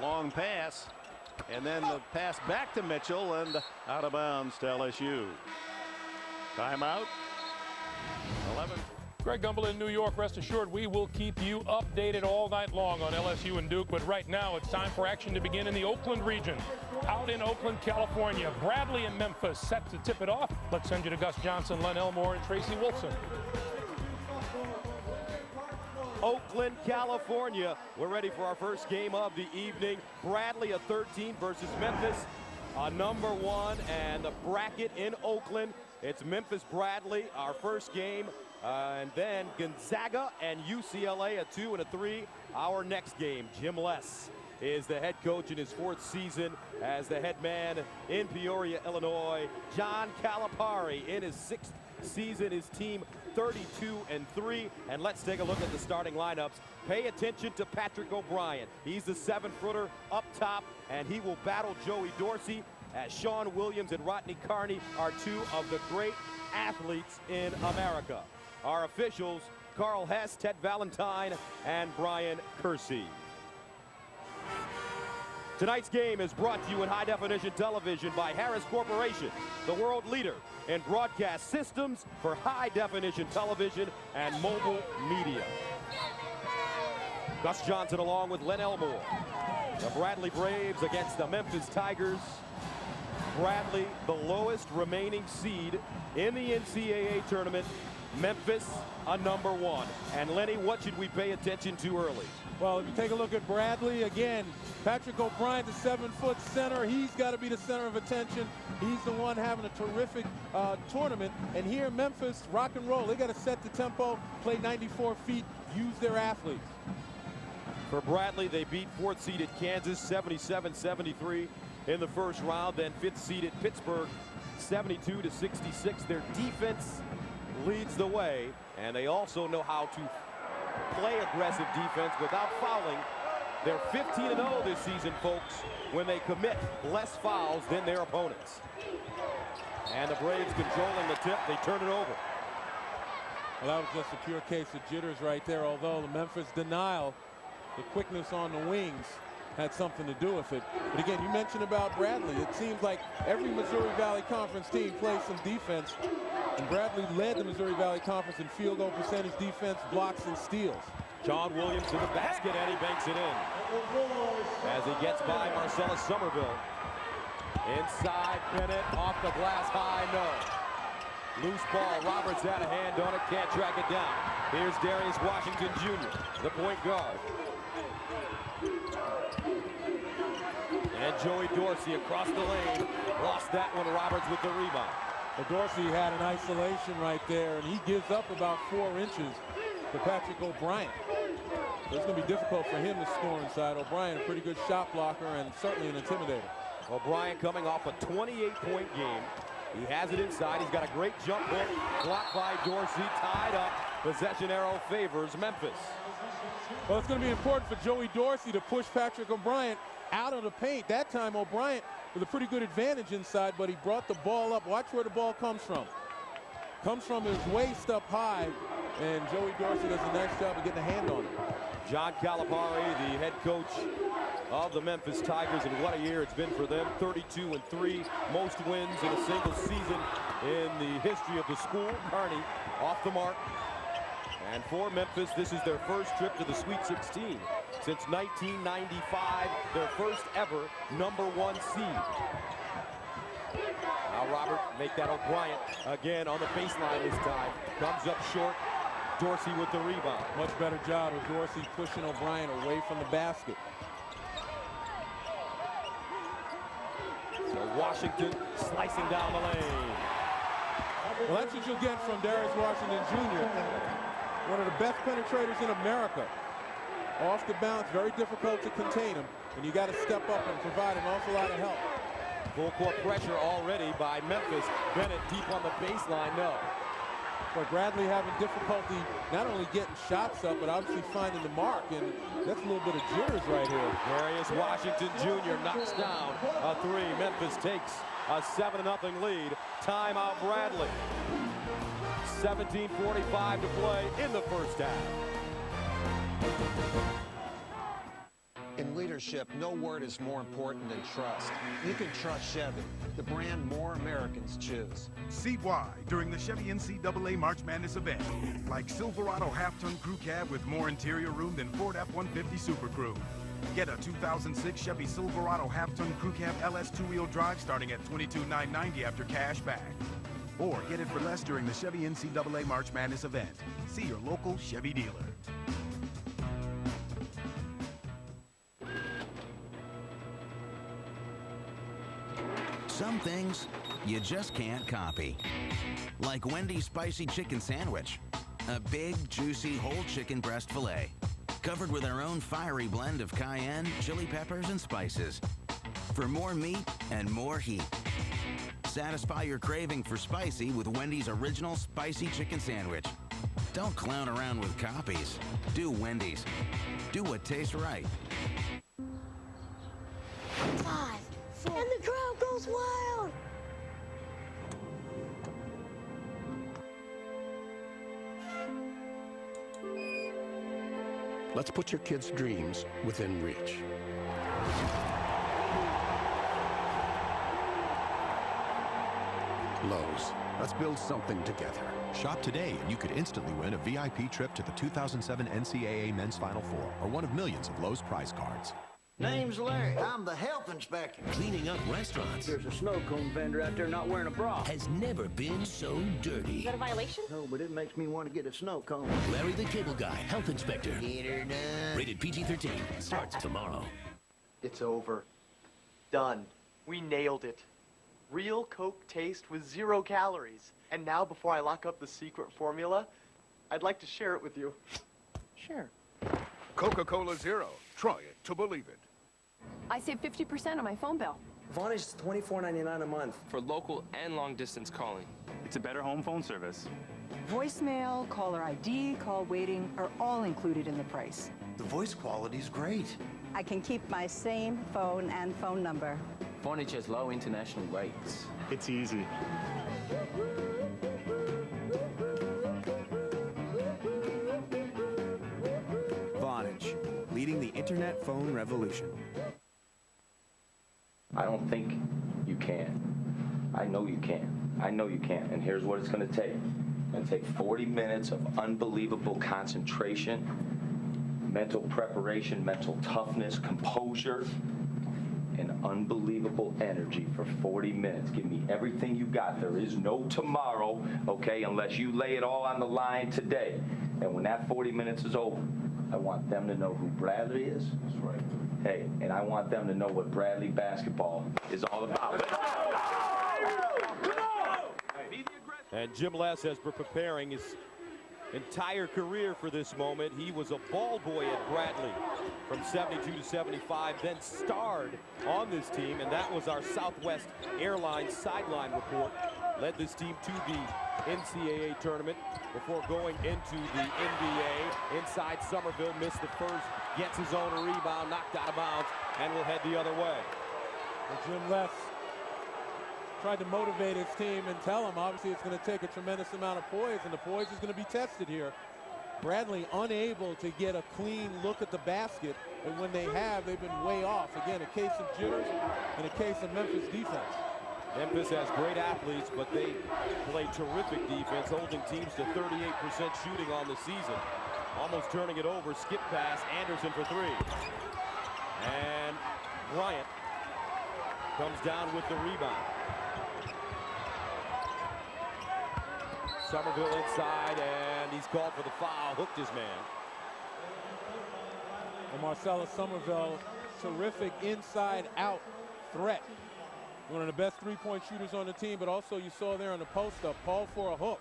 long pass, and then the pass back to Mitchell, and out of bounds to LSU. Timeout. 11. Greg Gumbel in New York. Rest assured, we will keep you updated all night long on LSU and Duke. But right now, it's time for action to begin in the Oakland region. Out in Oakland, California, Bradley and Memphis set to tip it off. Let's send you to Gus Johnson, Len Elmore, and Tracy Wilson. Oakland, California. We're ready for our first game of the evening. Bradley, a 13 versus Memphis, a number 1, and the bracket in Oakland. It's Memphis Bradley, our first game. And then Gonzaga and UCLA, a 2 and a 3. Our next game. Jim Les is the head coach in his 4th season as the head man in Peoria, Illinois. John Calipari in his 6th season, his team 32 and 3. And let's take a look at the starting lineups. Pay attention to Patrick O'Brien. He's the 7-footer up top, and he will battle Joey Dorsey, as Sean Williams and Rodney Carney are 2 of the great athletes in America. Our officials, Carl Hess, Ted Valentine, and Brian Kersey. Tonight's game is brought to you in high-definition television by Harris Corporation, the world leader in broadcast systems for high-definition television and mobile media. Gus Johnson along with Len Elmore. The Bradley Braves against the Memphis Tigers. Bradley, the lowest remaining seed in the NCAA tournament. Memphis, a number 1. And Lenny, what should we pay attention to early? Well, if you take a look at Bradley, again, Patrick O'Brien, the 7-foot center. He's got to be the center of attention. He's the one having a terrific tournament. And here in Memphis, rock and roll. They got to set the tempo, play 94 feet, use their athletes. For Bradley, they beat 4th-seeded Kansas 77-73 in the first round. Then 5th-seeded Pittsburgh 72-66. Their defense leads the way, and they also know how to play aggressive defense without fouling. They're 15-0 this season, folks, when they commit less fouls than their opponents. And the Braves controlling the tip. They turn it over. Well, that was just a pure case of jitters right there, although the Memphis denial, the quickness on the wings, had something to do with it. But again, you mentioned about Bradley. It seems like every Missouri Valley Conference team plays some defense, and Bradley led the Missouri Valley Conference in field goal percentage, defense, blocks, and steals. John Williams to the basket, and he banks it in as he gets by Marcellus Somerville. Inside, Bennett off the glass, high, no. Loose ball, Roberts had a hand on it, can't track it down. Here's Darius Washington Jr., the point guard. And Joey Dorsey across the lane, lost that one. Roberts with the rebound. Well, Dorsey had an isolation right there, and he gives up about 4 inches to Patrick O'Brien. So it's going to be difficult for him to score inside. O'Brien, a pretty good shot blocker and certainly an intimidator. O'Brien coming off a 28-point game. He has it inside. He's got a great jump hook, blocked by Dorsey, tied up. Possession arrow favors Memphis. Well, it's going to be important for Joey Dorsey to push Patrick O'Brien out of the paint. That time O'Brien with a pretty good advantage inside, but he brought the ball up. Watch where the ball comes from. Comes from his waist up high, and Joey Dorsey does a nice job of getting a hand on it. John Calipari, the head coach of the Memphis Tigers, and what a year it's been for them. 32 and 3, most wins in a single season in the history of the school. Carney off the mark. And for Memphis, this is their first trip to the Sweet 16 since 1995, their first ever #1 seed. Now Robert make that O'Brien again on the baseline this time. Comes up short. Dorsey with the rebound. Much better job of Dorsey pushing O'Brien away from the basket. So Washington slicing down the lane. Well, that's what you'll get from Darius Washington Jr., one of the best penetrators in America. Off the bounce, very difficult to contain him, and you got to step up and provide an awful lot of help. Full court pressure already by Memphis. Bennett deep on the baseline, no. But Bradley having difficulty not only getting shots up, but obviously finding the mark, and that's a little bit of jitters right here. Darius Washington Jr. knocks down a 3. Memphis takes a 7-0 lead. Timeout Bradley. 17:45 to play in the first half. In leadership, no word is more important than trust. You can trust Chevy, the brand more Americans choose. See why during the Chevy NCAA March Madness event. Like Silverado half-ton crew cab with more interior room than Ford F-150 Super Crew. Get a 2006 Chevy Silverado half-ton crew cab LS two-wheel drive starting at $22,990 after cash back. Or get it for less during the Chevy NCAA March Madness event. See your local Chevy dealer. Some things you just can't copy. Like Wendy's spicy chicken sandwich. A big, juicy, whole chicken breast filet. Covered with our own fiery blend of cayenne, chili peppers, and spices. For more meat and more heat. Satisfy your craving for spicy with Wendy's original spicy chicken sandwich. Don't clown around with copies. Do Wendy's. Do what tastes right. 5, 4, and the crowd goes wild. Let's put your kids' dreams within reach. Lowe's. Let's build something together. Shop today and you could instantly win a VIP trip to the 2007 NCAA Men's Final Four or one of millions of Lowe's prize cards. Name's Larry. I'm the health inspector. Cleaning up restaurants. There's a snow cone vendor out there not wearing a bra. Has never been so dirty. Is that a violation? No, but it makes me want to get a snow cone. Larry the Cable Guy, health inspector. Get her done. Rated PG-13. Starts tomorrow. It's over. Done. We nailed it. Real Coke taste with 0 calories. And now, before I lock up the secret formula, I'd like to share it with you. Sure. Coca-Cola Zero. Try it to believe it. I save 50% on my phone bill. Vonage is $24.99 a month. For local and long-distance calling. It's a better home phone service. Voicemail, caller ID, call waiting are all included in the price. The voice quality's great. I can keep my same phone and phone number. Vonage has low international rates. It's easy. Vonage, leading the internet phone revolution. I don't think you can. I know you can. I know you can. And here's what it's going to take. It's going to take 40 minutes of unbelievable concentration, mental preparation, mental toughness, composure, and unbelievable energy for 40 minutes. Give me everything you got. There is no tomorrow, okay, unless you lay it all on the line today. And when that 40 minutes is over, I want them to know who Bradley is. That's right. Hey, and I want them to know what Bradley basketball is all about. And Jim Les has been preparing his entire career for this moment. He was a ball boy at Bradley from 72 to 75, then starred on this team, and that was our Southwest Airlines sideline report. Led this team to the NCAA tournament before going into the NBA. Inside Somerville, missed the first, gets his own rebound, knocked out of bounds, and will head the other way. Well, Jim Les tried to motivate his team and tell him obviously it's going to take a tremendous amount of poise, and the poise is going to be tested here. Bradley unable to get a clean look at the basket, and when they have, they've been way off. Again, a case of jitters and a case of Memphis defense. Memphis has great athletes, but they play terrific defense, holding teams to 38% shooting on the season. Almost turning it over, skip pass, Anderson for 3. And Bryant comes down with the rebound. Somerville inside, and he's called for the foul, hooked his man. And Marcellus Somerville, terrific inside-out threat. One of the best three-point shooters on the team, but also you saw there on the post-up, called for a hook.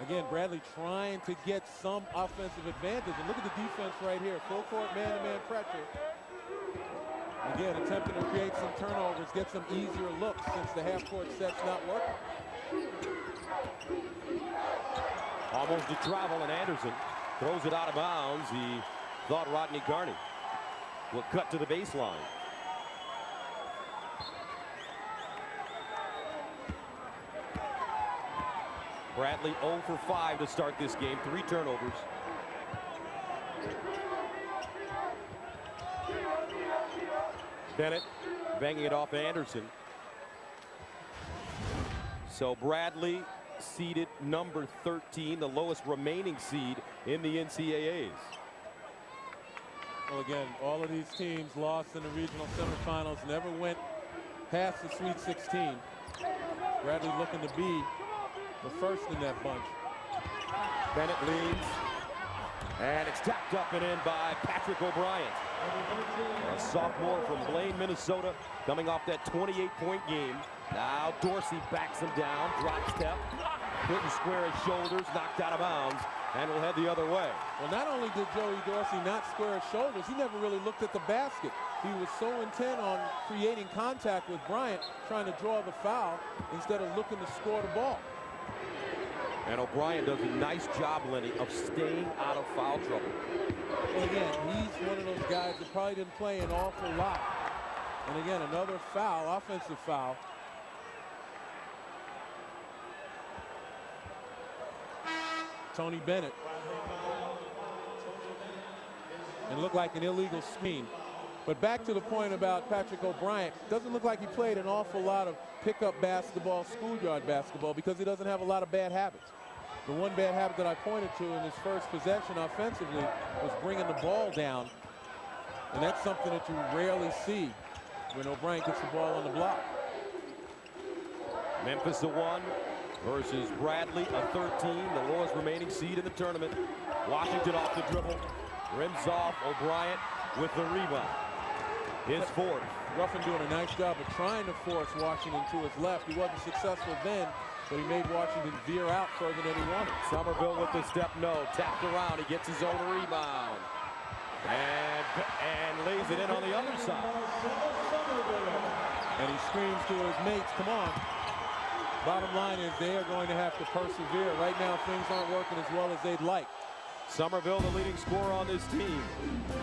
Again, Bradley trying to get some offensive advantage. And look at the defense right here. Full court man-to-man pressure. Again, attempting to create some turnovers, get some easier looks since the half-court set's not working. Almost to travel, and Anderson throws it out of bounds. He thought Rodney Carney will cut to the baseline. Bradley 0 for 5 to start this game, 3 turnovers. Bennett banging it off Anderson. So Bradley seeded number 13, the lowest remaining seed in the NCAAs. Well, again, all of these teams lost in the regional semifinals, never went past the Sweet 16. Bradley looking to be the first in that bunch. Bennett leads, and it's tapped up and in by Patrick O'Brien. A sophomore from Blaine, Minnesota, coming off that 28-point game. Now Dorsey backs him down, drop step, couldn't square his shoulders, knocked out of bounds, and will head the other way. Well, not only did Joey Dorsey not square his shoulders, he never really looked at the basket. He was so intent on creating contact with Bryant, trying to draw the foul, instead of looking to score the ball. And O'Brien does a nice job, Lenny, of staying out of foul trouble. And again, he's one of those guys that probably didn't play an awful lot. And again, another foul, offensive foul. Tony Bennett. And looked like an illegal screen. But back to the point about Patrick O'Brien, doesn't look like he played an awful lot of pickup basketball, schoolyard basketball, because he doesn't have a lot of bad habits. The one bad habit that I pointed to in his first possession offensively was bringing the ball down. And that's something that you rarely see when O'Brien gets the ball on the block. Memphis a 1 versus Bradley a 13, the lowest remaining seed in the tournament. Washington off the dribble, rims off. O'Brien with the rebound. His fourth. Ruffin doing a nice job of trying to force Washington to his left. He wasn't successful then, but he made Washington veer out further than he wanted. Somerville with the step, no. Tapped around, he gets his own rebound. And lays it in on the other side. And he screams to his mates, come on. Bottom line is they are going to have to persevere. Right now, things aren't working as well as they'd like. Somerville, the leading scorer on this team.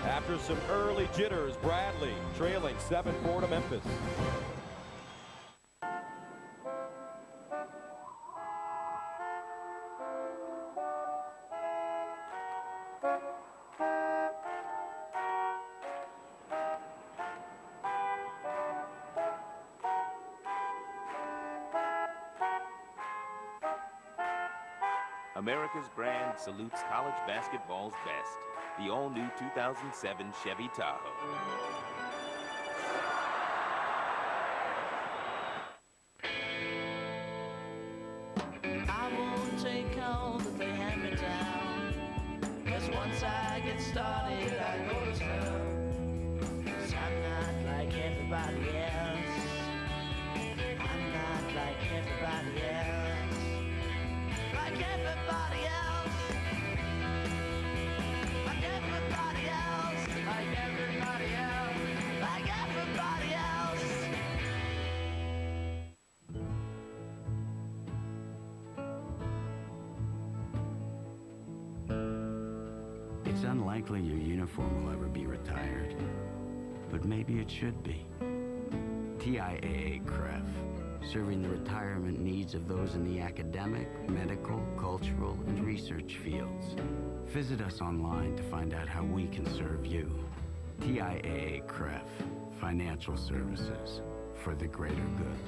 After some early jitters, Bradley trailing 7-4 to Memphis. America's brand salutes college basketball's best. The all-new 2007 Chevy Tahoe. I won't take all that they hand me down, 'cause once I get started, I go to town. 'Cause I'm not like everybody else. I'm not like everybody else. Like everybody else. Like everybody else. Like everybody else. Like everybody else. It's unlikely your uniform will ever be retired, but maybe it should be. TIAA CREF, serving the retirement needs of those in the academic, medical, cultural, and research fields. Visit us online to find out how we can serve you. TIAA CREF, financial services for the greater good.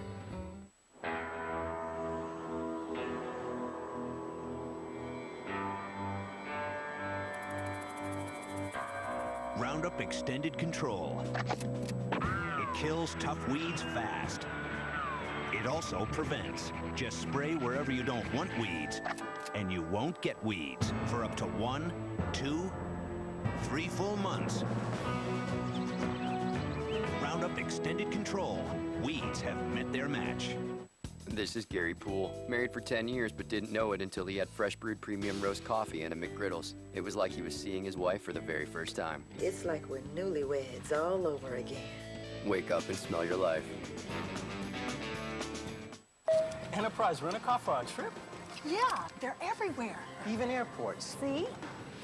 Roundup Extended Control. It kills tough weeds fast. It also prevents. Just spray wherever you don't want weeds, and you won't get weeds for up to 1, 2, 3 full months. Roundup Extended Control. Weeds have met their match. This is Gary Poole, married for 10 years but didn't know it until he had fresh brewed premium roast coffee and a McGriddles. It was like he was seeing his wife for the very first time. It's like we're newlyweds all over again. Wake up and smell your life. Enterprise rent-a-car for our trip? Yeah, they're everywhere. Even airports. See?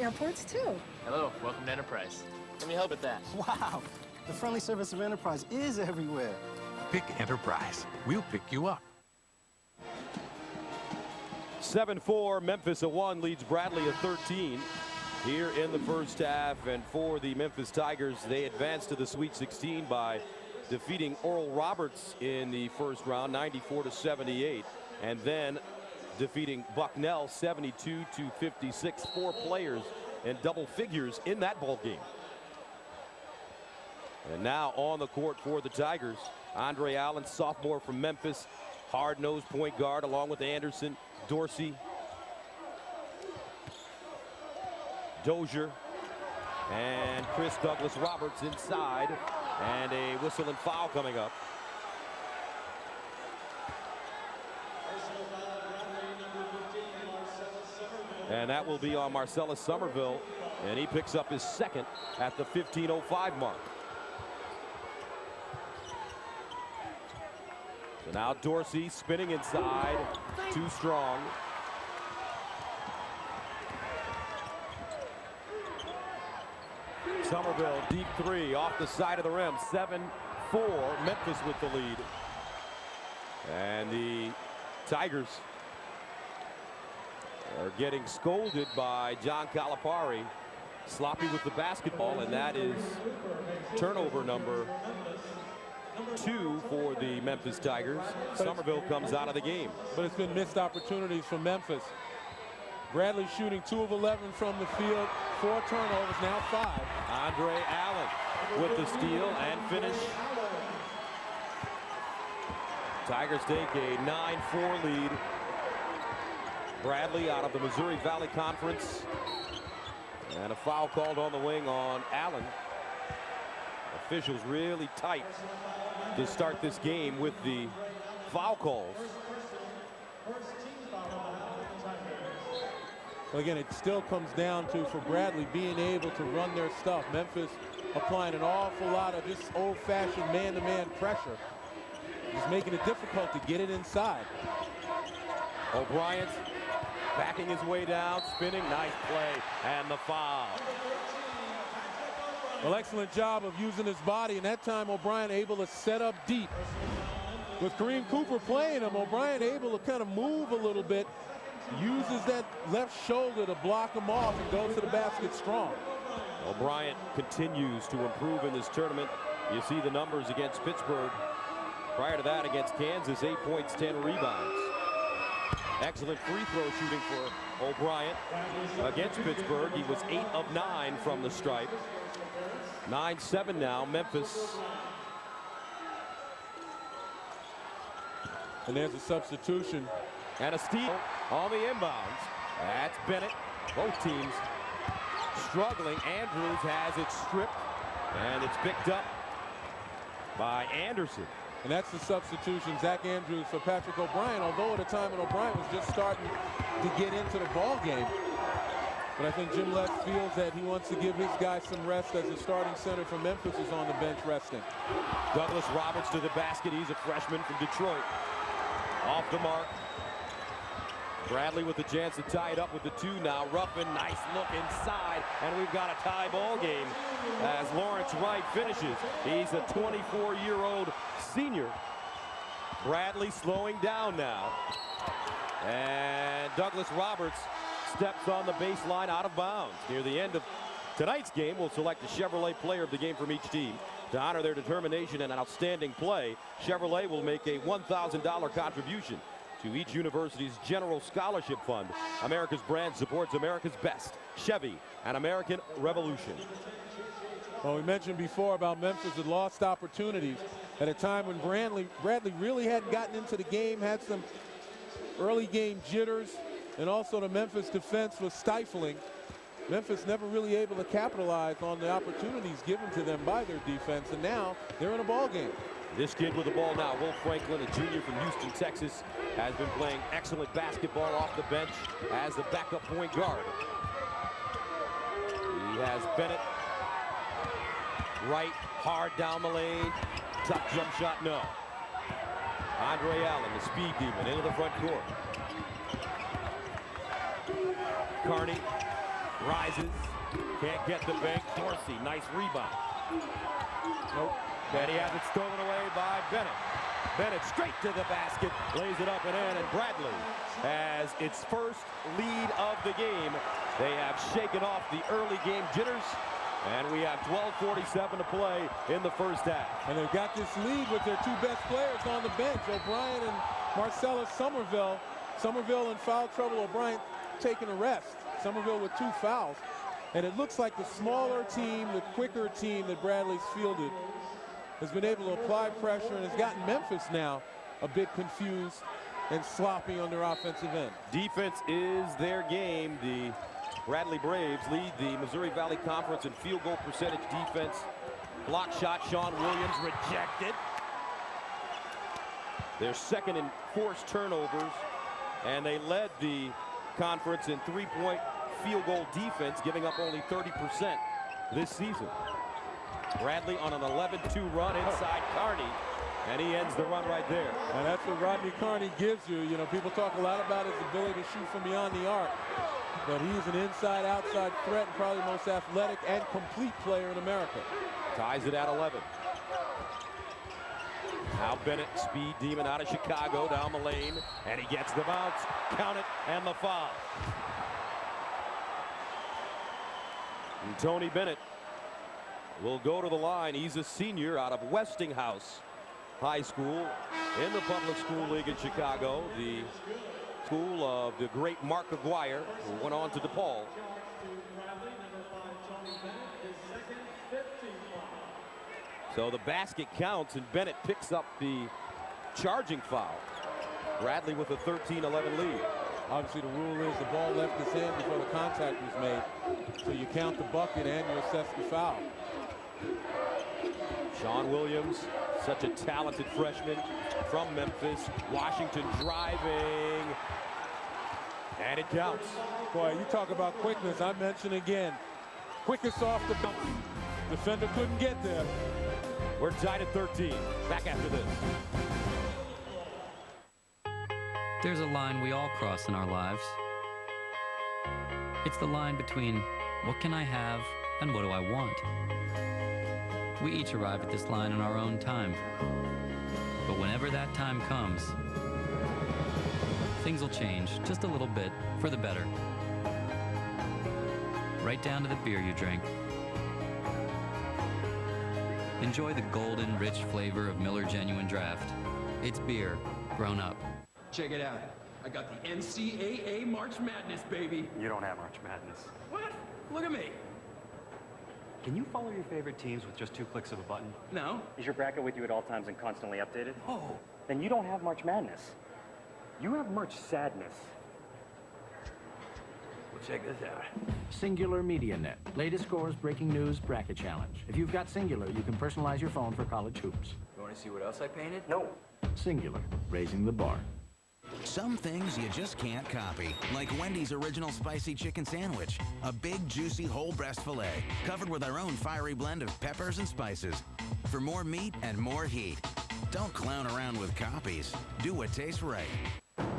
Airports too. Hello, welcome to Enterprise. Let me help with that. Wow, the friendly service of Enterprise is everywhere. Pick Enterprise. We'll pick you up. 7-4, Memphis a 1 leads Bradley a 13 here in the first half. And for the Memphis Tigers, they advance to the Sweet 16 by defeating Oral Roberts in the first round, 94-78, and then defeating Bucknell 72-56. 4 players in double figures in that ball game. And now on the court for the Tigers, Andre Allen, sophomore from Memphis, hard-nosed point guard, along with Anderson, Dorsey, Dozier, and Chris Douglas Roberts inside, and a whistle and foul coming up. And that will be on Marcellus Somerville, and he picks up his second at the 15:05 mark. So now Dorsey spinning inside, too strong. Somerville, deep three off the side of the rim, 7-4, Memphis with the lead. And the Tigers are getting scolded by John Calipari, sloppy with the basketball, and that is turnover number 2 for the Memphis Tigers. Somerville comes out of the game. But it's been missed opportunities for Memphis. Bradley shooting 2 of 11 from the field, 4 turnovers, now 5. Andre Allen with the steal and finish. Tigers take a 9-4 lead. Bradley out of the Missouri Valley Conference. And a foul called on the wing on Allen. Officials really tight to start this game with the foul calls. Well, again, it still comes down to, for Bradley, being able to run their stuff. Memphis applying an awful lot of just old-fashioned man-to-man pressure. Just making it difficult to get it inside. O'Brien backing his way down, spinning, nice play, and the foul. Well, excellent job of using his body, and that time O'Brien able to set up deep. With Kareem Cooper playing him, O'Brien able to kind of move a little bit, uses that left shoulder to block him off and goes to the basket strong. O'Brien continues to improve in this tournament. You see the numbers against Pittsburgh. Prior to that, against Kansas, 8 points, 10 rebounds. Excellent free throw shooting for O'Brien. Against Pittsburgh, he was 8 of 9 from the stripe. 9-7 now, Memphis. And there's a substitution. And a steal on the inbounds. That's Bennett. Both teams struggling. Andrews has it stripped, and it's picked up by Anderson. And that's the substitution, Zach Andrews for Patrick O'Brien, although at a time when O'Brien was just starting to get into the ball game. But I think Jim Les feels that he wants to give his guys some rest, as the starting center for Memphis is on the bench resting. Douglas Roberts to the basket. He's a freshman from Detroit. Off the mark. Bradley with the chance to tie it up with the 2 now. Ruffin, nice look inside, and we've got a tie ball game as Lawrence Wright finishes. He's a 24-year-old senior. Bradley slowing down now. And Douglas Roberts steps on the baseline out of bounds. Near the end of tonight's game, we'll select a Chevrolet player of the game from each team. To honor their determination and outstanding play, Chevrolet will make a $1,000 contribution to each university's general scholarship fund. America's brand supports America's best. Chevy, an American revolution. Well, we mentioned before about Memphis had lost opportunities at a time when Bradley really hadn't gotten into the game, had some early game jitters, and also the Memphis defense was stifling. Memphis never really able to capitalize on the opportunities given to them by their defense, and now they're in a ball game. This kid with the ball now, Will Franklin, a junior from Houston, Texas, has been playing excellent basketball off the bench as the backup point guard. He has Bennett right, hard down the lane. Tough jump shot, no. Andre Allen, the speed demon, into the front court. Carney rises, can't get the bank. Dorsey, nice rebound. Nope. And he has it stolen away by Bennett. Bennett straight to the basket, lays it up and in, and Bradley has its first lead of the game. They have shaken off the early game jitters, And we have 12:47 to play in the first half. And they've got this lead with their two best players on the bench, O'Brien and Marcellus Somerville. Somerville in foul trouble, O'Brien taking a rest. Somerville with 2 fouls. And it looks like the smaller team, the quicker team that Bradley's fielded has been able to apply pressure and has gotten Memphis now a bit confused and sloppy on their offensive end. Defense is their game. The Bradley Braves lead the Missouri Valley Conference in field goal percentage defense. Block shot, Sean Williams rejected. Their second in forced turnovers, and they led the conference in three-point field goal defense, giving up only 30% this season. Bradley on an 11-2 run inside Carney, and he ends the run right there. And that's what Rodney Carney gives you. You know, people talk a lot about his ability to shoot from beyond the arc, but he's an inside-outside threat and probably the most athletic and complete player in America. Ties it at 11. Now Bennett, speed demon out of Chicago, down the lane, and he gets the bounce, count it, and the foul. And Tony Bennett will go to the line. He's a senior out of Westinghouse High School in the Public School League in Chicago, the school of the great Mark Aguirre, who went on to DePaul. So the basket counts, and Bennett picks up the charging foul. Bradley with a 13-11 lead. Obviously, the rule is the ball left his hand before the contact was made. So you count the bucket and you assess the foul. Sean Williams, such a talented freshman from Memphis. Washington driving, and it counts. Boy, you talk about quickness. I mentioned again, quickest off the bounce. Defender couldn't get there. We're tied at 13. Back after this. There's a line we all cross in our lives. It's the line between what can I have and what do I want. We each arrive at this line in our own time. But whenever that time comes, things will change just a little bit for the better. Right down to the beer you drink. Enjoy the golden, rich flavor of Miller Genuine Draft. It's beer grown up. Check it out. I got the NCAA March Madness, baby. You don't have March Madness. What? Look at me. Can you follow your favorite teams with just 2 clicks of a button? No. Is your bracket with you at all times and constantly updated? Oh. Then you don't have March Madness. You have March Sadness. Well, check this out. Singular MediaNet. Latest scores, breaking news, bracket challenge. If you've got Singular, you can personalize your phone for college hoops. You want to see what else I painted? No. Singular, raising the bar. Some things you just can't copy, like Wendy's original spicy chicken sandwich. A big, juicy whole breast filet, covered with our own fiery blend of peppers and spices. For more meat and more heat. Don't clown around with copies. Do what tastes right.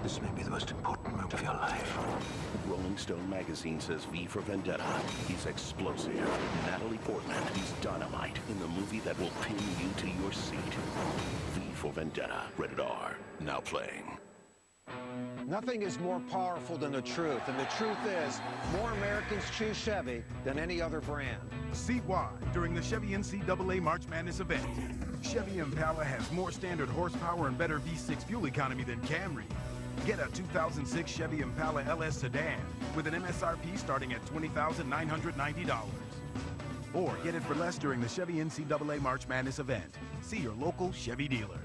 This may be the most important moment of your life. Rolling Stone magazine says V for Vendetta. He's explosive. Natalie Portman, he's dynamite in the movie that will pin you to your seat. V for Vendetta, rated R, now playing. Nothing is more powerful than the truth, and the truth is, more Americans choose Chevy than any other brand. See why during the Chevy NCAA March Madness event. Chevy Impala has more standard horsepower and better V6 fuel economy than Camry. Get a 2006 Chevy Impala LS sedan with an MSRP starting at $20,990. Or get it for less during the Chevy NCAA March Madness event. See your local Chevy dealer.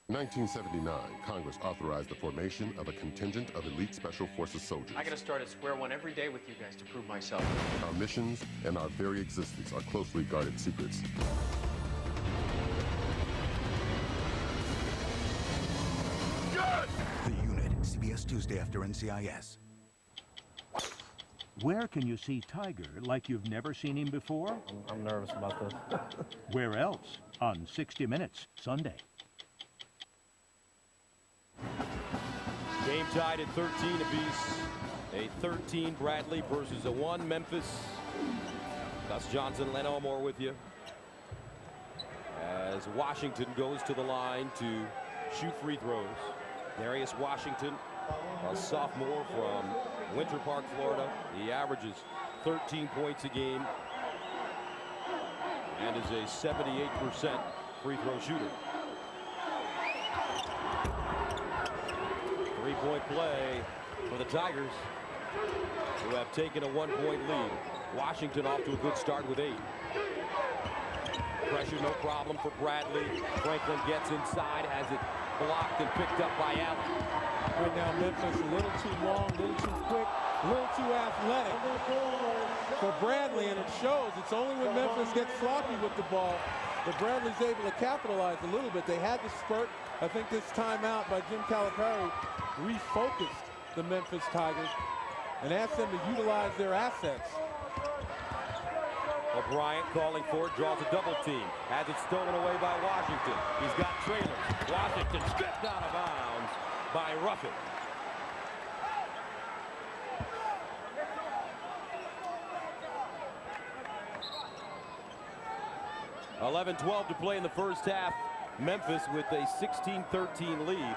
In 1979, Congress authorized the formation of a contingent of elite Special Forces soldiers. I gotta start at square one every day with you guys to prove myself. Our missions and our very existence are closely guarded secrets. Good! The Unit, CBS Tuesday after NCIS. Where can you see Tiger like you've never seen him before? I'm nervous about this. Where else? On 60 Minutes, Sunday. Game tied at 13 apiece. A 13 Bradley versus a 1 Memphis. Gus Johnson, Len Elmore with you. As Washington goes to the line to shoot free throws. Darius Washington, a sophomore from Winter Park, Florida. He averages 13 points a game and is a 78% free throw shooter. Three-point play for the Tigers, who have taken a 1-point lead. Washington off to a good start with 8. Pressure no problem for Bradley. Franklin gets inside, has it blocked and picked up by Allen. Right now Memphis a little too long, a little too quick, a little too athletic for Bradley, and it shows. It's only when Memphis gets sloppy with the ball that Bradley's able to capitalize a little bit. They had the spurt. I think this timeout by Jim Calipari refocused the Memphis Tigers and asked them to utilize their assets. O'Brien calling for it, draws a double team. Has it stolen away by Washington. He's got trailers. Washington stripped out of bounds by Ruffin. (11-12) to play in the first half. Memphis with a 16-13 lead.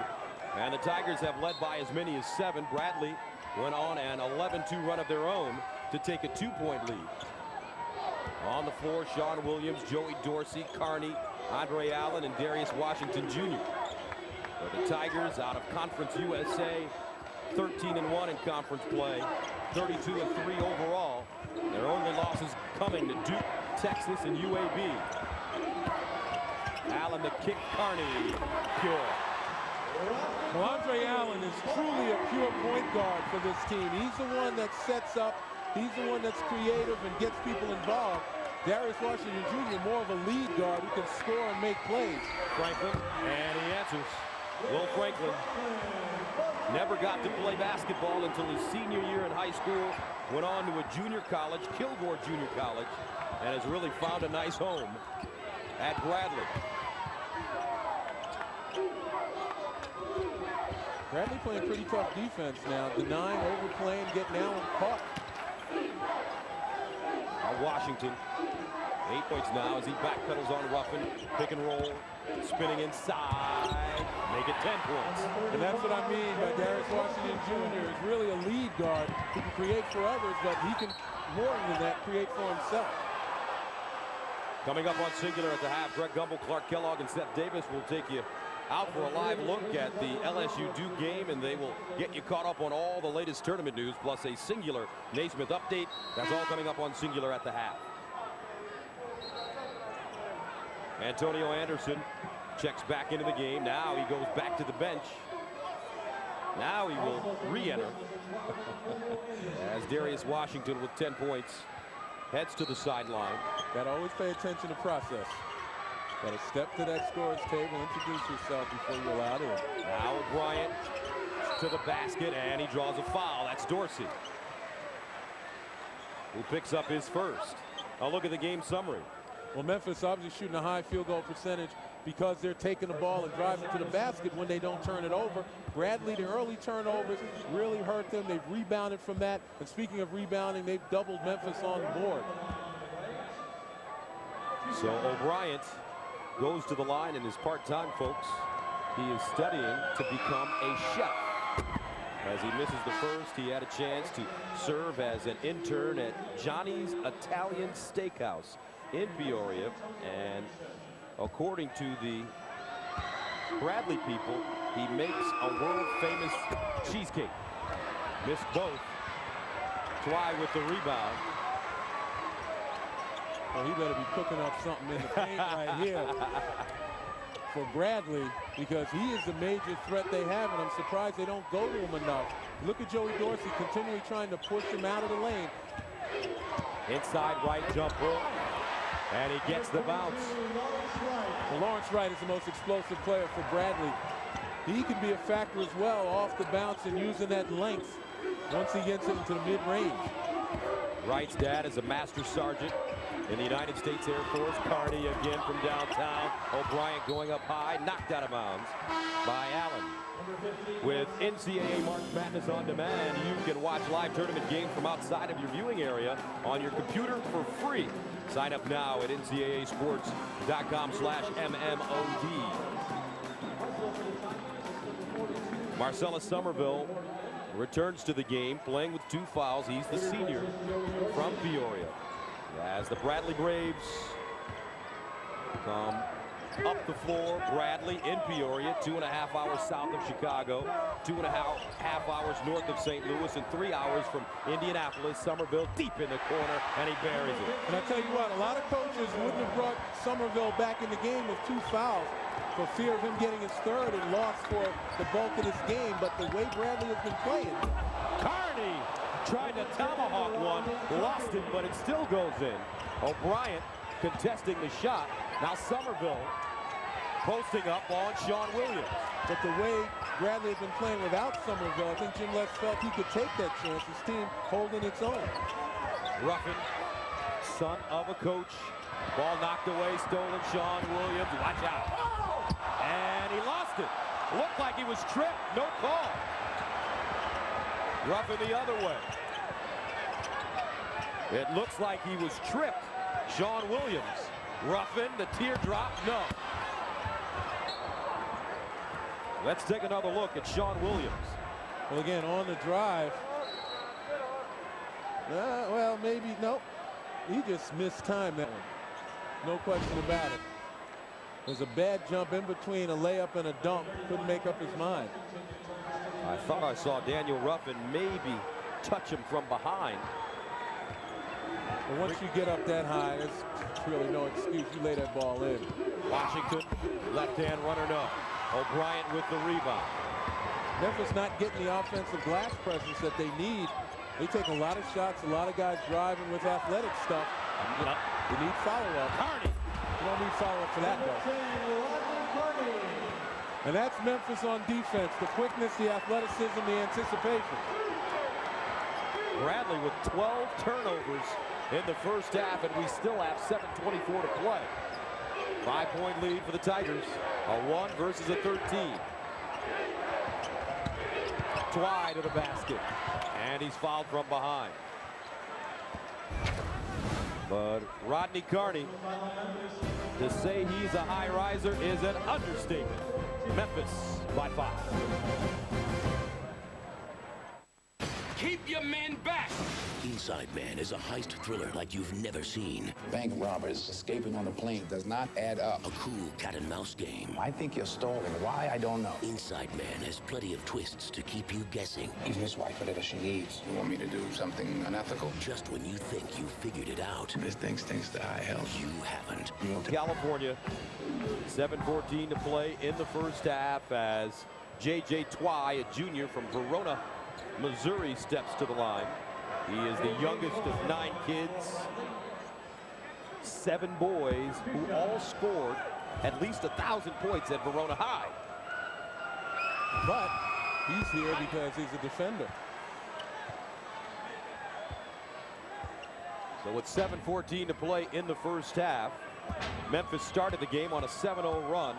And the Tigers have led by as many as 7. Bradley went on an 11-2 run of their own to take a 2-point lead. On the floor, Sean Williams, Joey Dorsey, Carney, Andre Allen, and Darius Washington Jr. For the Tigers, out of Conference USA, 13-1 in conference play, 32-3 overall. Their only losses coming to Duke, Texas, and UAB. Allen the kick, Carney, pure. Well, Andre Allen is truly a pure point guard for this team. He's the one that sets up. He's the one that's creative and gets people involved. Darius Washington Jr. more of a lead guard who can score and make plays. Franklin, and he answers. Will Franklin never got to play basketball until his senior year in high school. Went on to a junior college, Kilgore Junior College, and has really found a nice home at Bradley. Bradley playing pretty tough defense now, denying, overplaying, getting Allen caught. Washington, 8 points now as he backpedals on Ruffin, pick and roll, spinning inside, make it 10 points. And that's what I mean by Darius Washington Jr. is really a lead guard who can create for others, but he can, more than that, create for himself. Coming up on Singular at the half, Greg Gumbel, Clark Kellogg, and Seth Davis will take you out for a live look at the LSU Duke game, and they will get you caught up on all the latest tournament news, plus a Singular Naismith update. That's all coming up on Singular at the half. Antonio Anderson checks back into the game. Now he goes back to the bench. Now he will re-enter as Darius Washington with 10 points heads to the sideline. Got to always pay attention to process. Got to step to that scorer's table, introduce yourself before you're allowed in. Now Bryant to the basket, and he draws a foul. That's Dorsey, who picks up his first. I'll look at the game summary. Well, Memphis obviously shooting a high field goal percentage because they're taking the ball and driving to the basket when they don't turn it over. Bradley, the early turnovers really hurt them. They've rebounded from that. And speaking of rebounding, they've doubled Memphis on the board. So O'Brien goes to the line in his part-time, folks. He is studying to become a chef. As he misses the first, he had a chance to serve as an intern at Johnny's Italian Steakhouse in Peoria. And according to the Bradley people, he makes a world-famous cheesecake. Missed both. Try with the rebound. Well, he better be cooking up something in the paint right here for Bradley, because he is the major threat they have, and I'm surprised they don't go to him enough. Look at Joey Dorsey continually trying to push him out of the lane. Inside right jumper, and he gets the bounce. Well, Lawrence Wright is the most explosive player for Bradley. He can be a factor as well off the bounce and using that length once he gets into the mid-range. Wright's dad is a master sergeant in the United States Air Force. Carney again from downtown. O'Brien going up high, knocked out of bounds by Allen. With NCAA March Madness on demand, you can watch live tournament games from outside of your viewing area on your computer for free. Sign up now at ncaasports.com/MMOD. Marcellus Somerville returns to the game, playing with 2 fouls. He's the senior from Peoria. As the Bradley Braves come up the floor, Bradley in Peoria, 2.5 hours south of Chicago, 2.5 hours north of St. Louis, and 3 hours from Indianapolis. Somerville deep in the corner, and he buries it. And I tell you what, a lot of coaches wouldn't have brought Somerville back in the game with 2 fouls for fear of him getting his 3rd and lost for the bulk of this game. But the way Bradley has been playing. Carney tried to tomahawk one, lost it, but it still goes in. O'Brien contesting the shot. Now Somerville posting up on Sean Williams. But the way Bradley has been playing without Somerville, I think Jim Les felt he could take that chance. His team holding its own. Ruffin, son of a coach. Ball knocked away, stolen. Sean Williams, watch out. And he lost it. Looked like he was tripped, no call. Ruffin the other way. It looks like he was tripped. Sean Williams. Ruffin, the teardrop, no. Let's take another look at Sean Williams. Well, again, on the drive. Well, maybe, nope. He just missed time that one. No question about it. There's a bad jump in between a layup and a dunk. Couldn't make up his mind. I thought I saw Daniel Ruffin maybe touch him from behind. But once you get up that high, there's really no excuse. You lay that ball in. Washington, left-hand runner, no. O'Brien with the rebound. Memphis not getting the offensive glass presence that they need. They take a lot of shots, a lot of guys driving with athletic stuff. You need follow-up. Carney. You don't need follow-up for that, though. And that's Memphis on defense. The quickness, the athleticism, the anticipation. Bradley with 12 turnovers in the first half, and we still have 7:24 to play. 5-point lead for the Tigers. A 1 versus a 13. Twy to the basket, and he's fouled from behind. But Rodney Carney, to say he's a high riser is an understatement. Memphis by 5. Keep your men back! Inside Man is a heist thriller like you've never seen. Bank robbers escaping on the plane does not add up. A cool cat-and-mouse game. I think you're stolen. Why? I don't know. Inside Man has plenty of twists to keep you guessing. Give his wife whatever she needs. You want me to do something unethical? Just when you think you figured it out. This thing stinks to high hell. You haven't. California, 7:14 to play in the first half as J.J. Twy, a junior from Verona, Missouri, steps to the line. He is the youngest of 9 kids. 7 boys who all scored at least 1,000 points at Verona High. But he's here because he's a defender. So with 7:14 to play in the first half, Memphis started the game on a 7-0 run.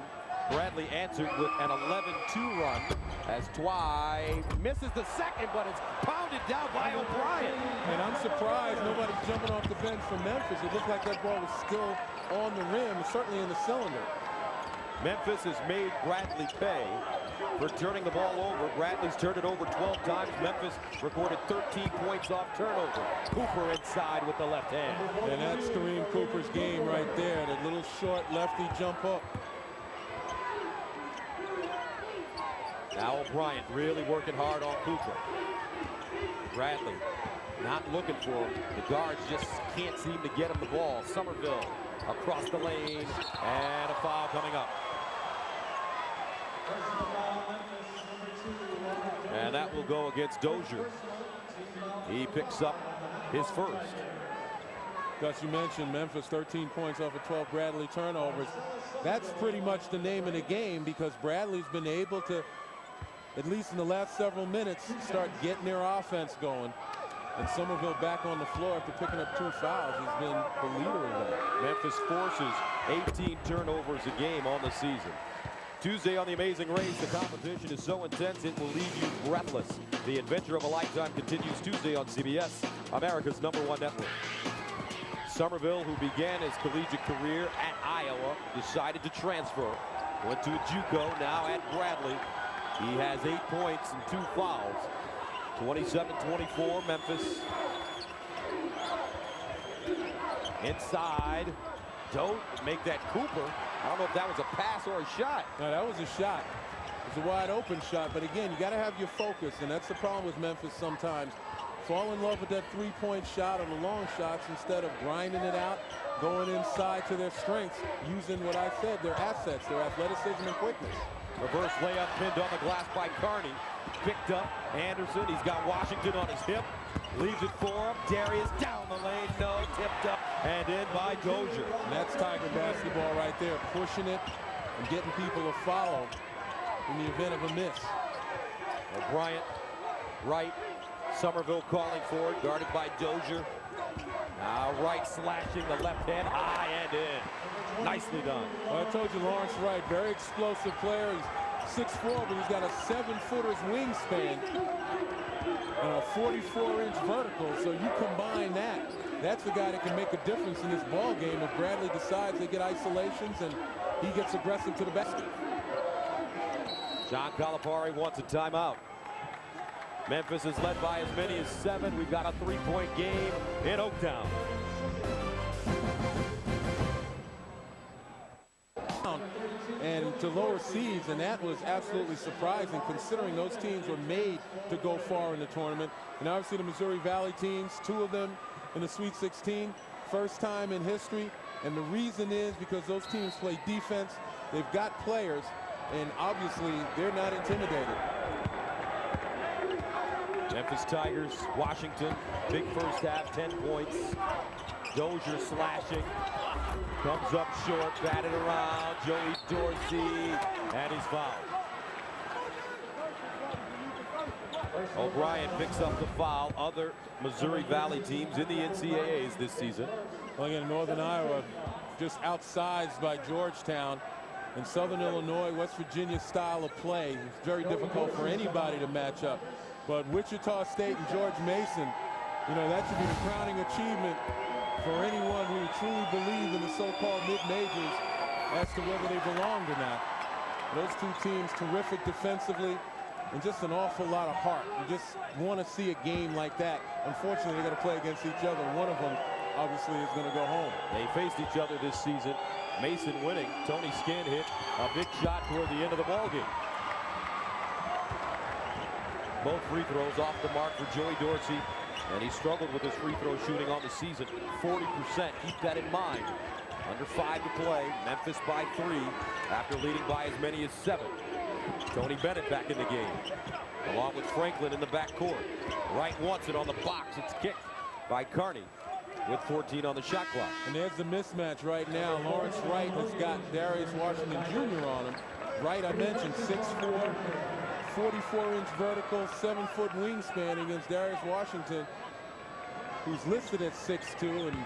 Bradley answered with an 11-2 run as Twy misses the second, but it's pounded down by O'Brien. And I'm surprised nobody's jumping off the bench for Memphis. It looked like that ball was still on the rim, certainly in the cylinder. Memphis has made Bradley pay for turning the ball over. Bradley's turned it over 12 times. Memphis recorded 13 points off turnover. Cooper inside with the left hand. And that's Kareem Cooper's game right there. That little short lefty jump up. Now O'Brien really working hard on Cooper. Bradley not looking for him. The guards just can't seem to get him the ball. Somerville across the lane, and a foul coming up. And that will go against Dozier. He picks up his first. Gus, you mentioned Memphis 13 points off of 12 Bradley turnovers. That's pretty much the name of the game because Bradley's been able to, at least in the last several minutes, start getting their offense going. And Somerville back on the floor after picking up 2 fouls. He's been the leader of that. Memphis forces 18 turnovers a game on the season. Tuesday on The Amazing Race, the competition is so intense it will leave you breathless. The adventure of a lifetime continues Tuesday on CBS, America's #1 network. Somerville, who began his collegiate career at Iowa, decided to transfer. Went to a JUCO, now at Bradley. He has 8 points and 2 fouls. 27-24, Memphis. Inside. Don't make that Cooper. I don't know if that was a pass or a shot. No, that was a shot. It was a wide open shot, but again, you got to have your focus, and that's the problem with Memphis sometimes. Fall in love with that three-point shot or the long shots instead of grinding it out, going inside to their strengths, using what I said, their assets, their athleticism and quickness. Reverse layup pinned on the glass by Carney. Picked up Anderson. He's got Washington on his hip. Leaves it for him. Darius down the lane. No. Tipped up and in by Dozier. And that's Tiger basketball right there. Pushing it and getting people to follow in the event of a miss. O'Brien, right. Somerville calling for it. Guarded by Dozier. Now Wright slashing the left hand high and in. Nicely done. Well, I told you, Lawrence Wright, very explosive player. He's 6'4", but he's got a 7-footer's wingspan and a 44-inch vertical. So you combine that. That's the guy that can make a difference in this ball game if Bradley decides they get isolations and he gets aggressive to the basket. John Calipari wants a timeout. Memphis is led by as many as 7. We've got a 3-point game in Oaktown. And to lower seeds, and that was absolutely surprising considering those teams were made to go far in the tournament. And obviously the Missouri Valley teams, 2 of them in the Sweet 16, first time in history. And the reason is because those teams play defense. They've got players, and obviously they're not intimidated. Memphis Tigers, Washington, big first half, 10 points. Dozier slashing, comes up short, batted around, Joey Dorsey, and he's fouled. O'Brien picks up the foul. Other Missouri Valley teams in the NCAAs this season. Well, again, Northern Iowa just outsized by Georgetown. In Southern Illinois, West Virginia style of play, it's very difficult for anybody to match up. But Wichita State and George Mason, you know, that should be the crowning achievement for anyone who truly believes in the so-called mid-majors as to whether they belong or not. Those 2 teams terrific defensively and just an awful lot of heart. You just want to see a game like that. Unfortunately, they're going to play against each other. One of them obviously is going to go home. They faced each other this season. Mason winning. Tony Skinn hit a big shot toward the end of the ball game. Both free throws off the mark for Joey Dorsey, and he struggled with his free throw shooting on the season. 40%. Keep that in mind. Under 5 to play. Memphis by 3 after leading by as many as 7. Tony Bennett back in the game, along with Franklin in the backcourt. Wright wants it on the box. It's kicked by Carney with 14 on the shot clock. And there's the mismatch right now. Lawrence Wright has got Darius Washington Jr. on him. Wright, I mentioned, 6'4", 44-inch vertical, 7-foot wingspan against Darius Washington, who's listed at 6'2", and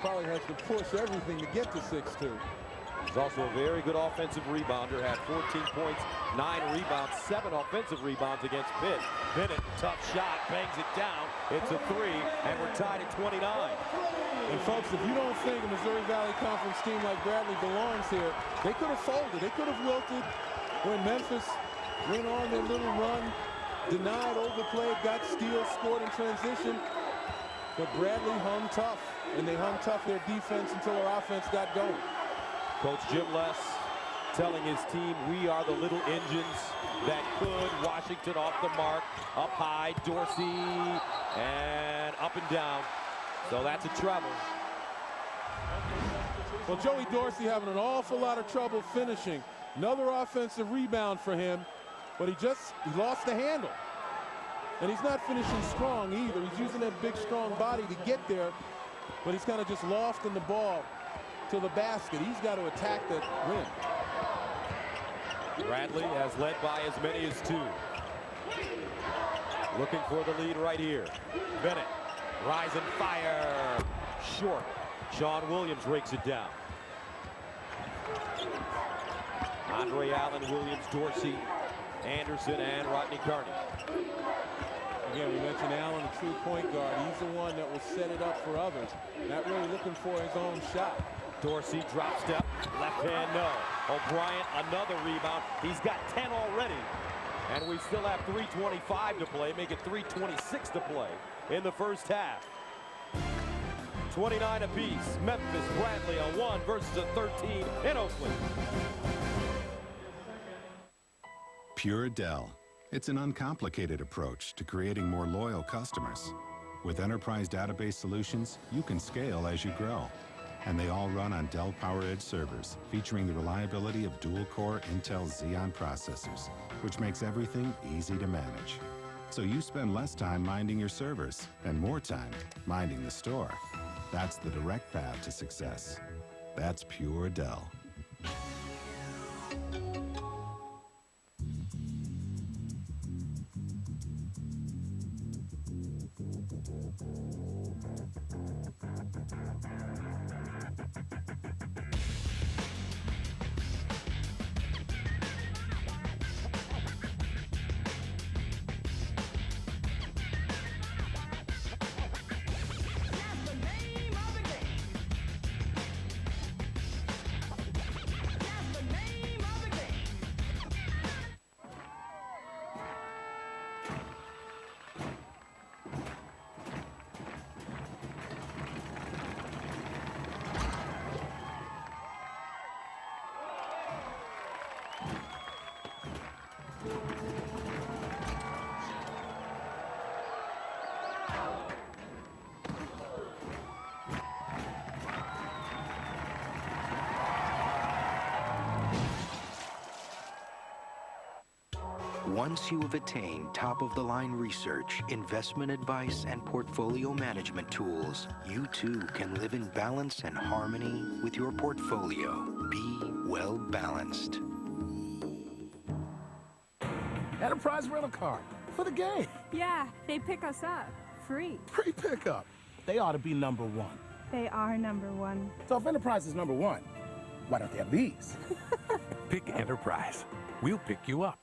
probably has to push everything to get to 6'2". He's also a very good offensive rebounder, had 14 points, 9 rebounds, 7 offensive rebounds against Pitt. Bennett, tough shot, bangs it down. It's a 3, and we're tied at 29. And folks, if you don't think a Missouri Valley Conference team like Bradley belongs here, they could have folded. They could have wilted when Memphis went on their little run, denied, overplayed, got steals, scored in transition. But Bradley hung tough, and they hung tough their defense until their offense got going. Coach Jim Les telling his team, we are the little engines that could. Washington off the mark, up high, Dorsey, and up and down. So that's a trouble. Well, Joey Dorsey having an awful lot of trouble finishing. Another offensive rebound for him, but he lost the handle. And he's not finishing strong either. He's using that big, strong body to get there, but he's kind of just lofting the ball to the basket. He's got to attack that rim. Bradley has led by as many as 2. Looking for the lead right here. Bennett, rise and fire. Short. Sean Williams rakes it down. Andre Allen, Williams, Dorsey, Anderson, and Rodney Carney. Again, we mentioned Allen, a true point guard. He's the one that will set it up for others. Not really looking for his own shot. Dorsey drop step, left hand no. O'Brien, another rebound. He's got 10 already. And we still have 3:25 to play, make it 3:26 to play in the first half. 29 apiece. Memphis, Bradley, a 1 versus a 13 in Oakland. Pure Dell. It's an uncomplicated approach to creating more loyal customers. With enterprise database solutions, you can scale as you grow. And they all run on Dell PowerEdge servers, featuring the reliability of dual-core Intel Xeon processors, which makes everything easy to manage. So you spend less time minding your servers and more time minding the store. That's the direct path to success. That's pure Dell. Once you have attained top-of-the-line research, investment advice, and portfolio management tools, you too can live in balance and harmony with your portfolio. Be well balanced. Enterprise rental car for the game. Yeah, they pick us up. Free. Free pickup. They ought to be number one. They are number one. So if Enterprise is number one, why don't they have these? Pick Enterprise. We'll pick you up.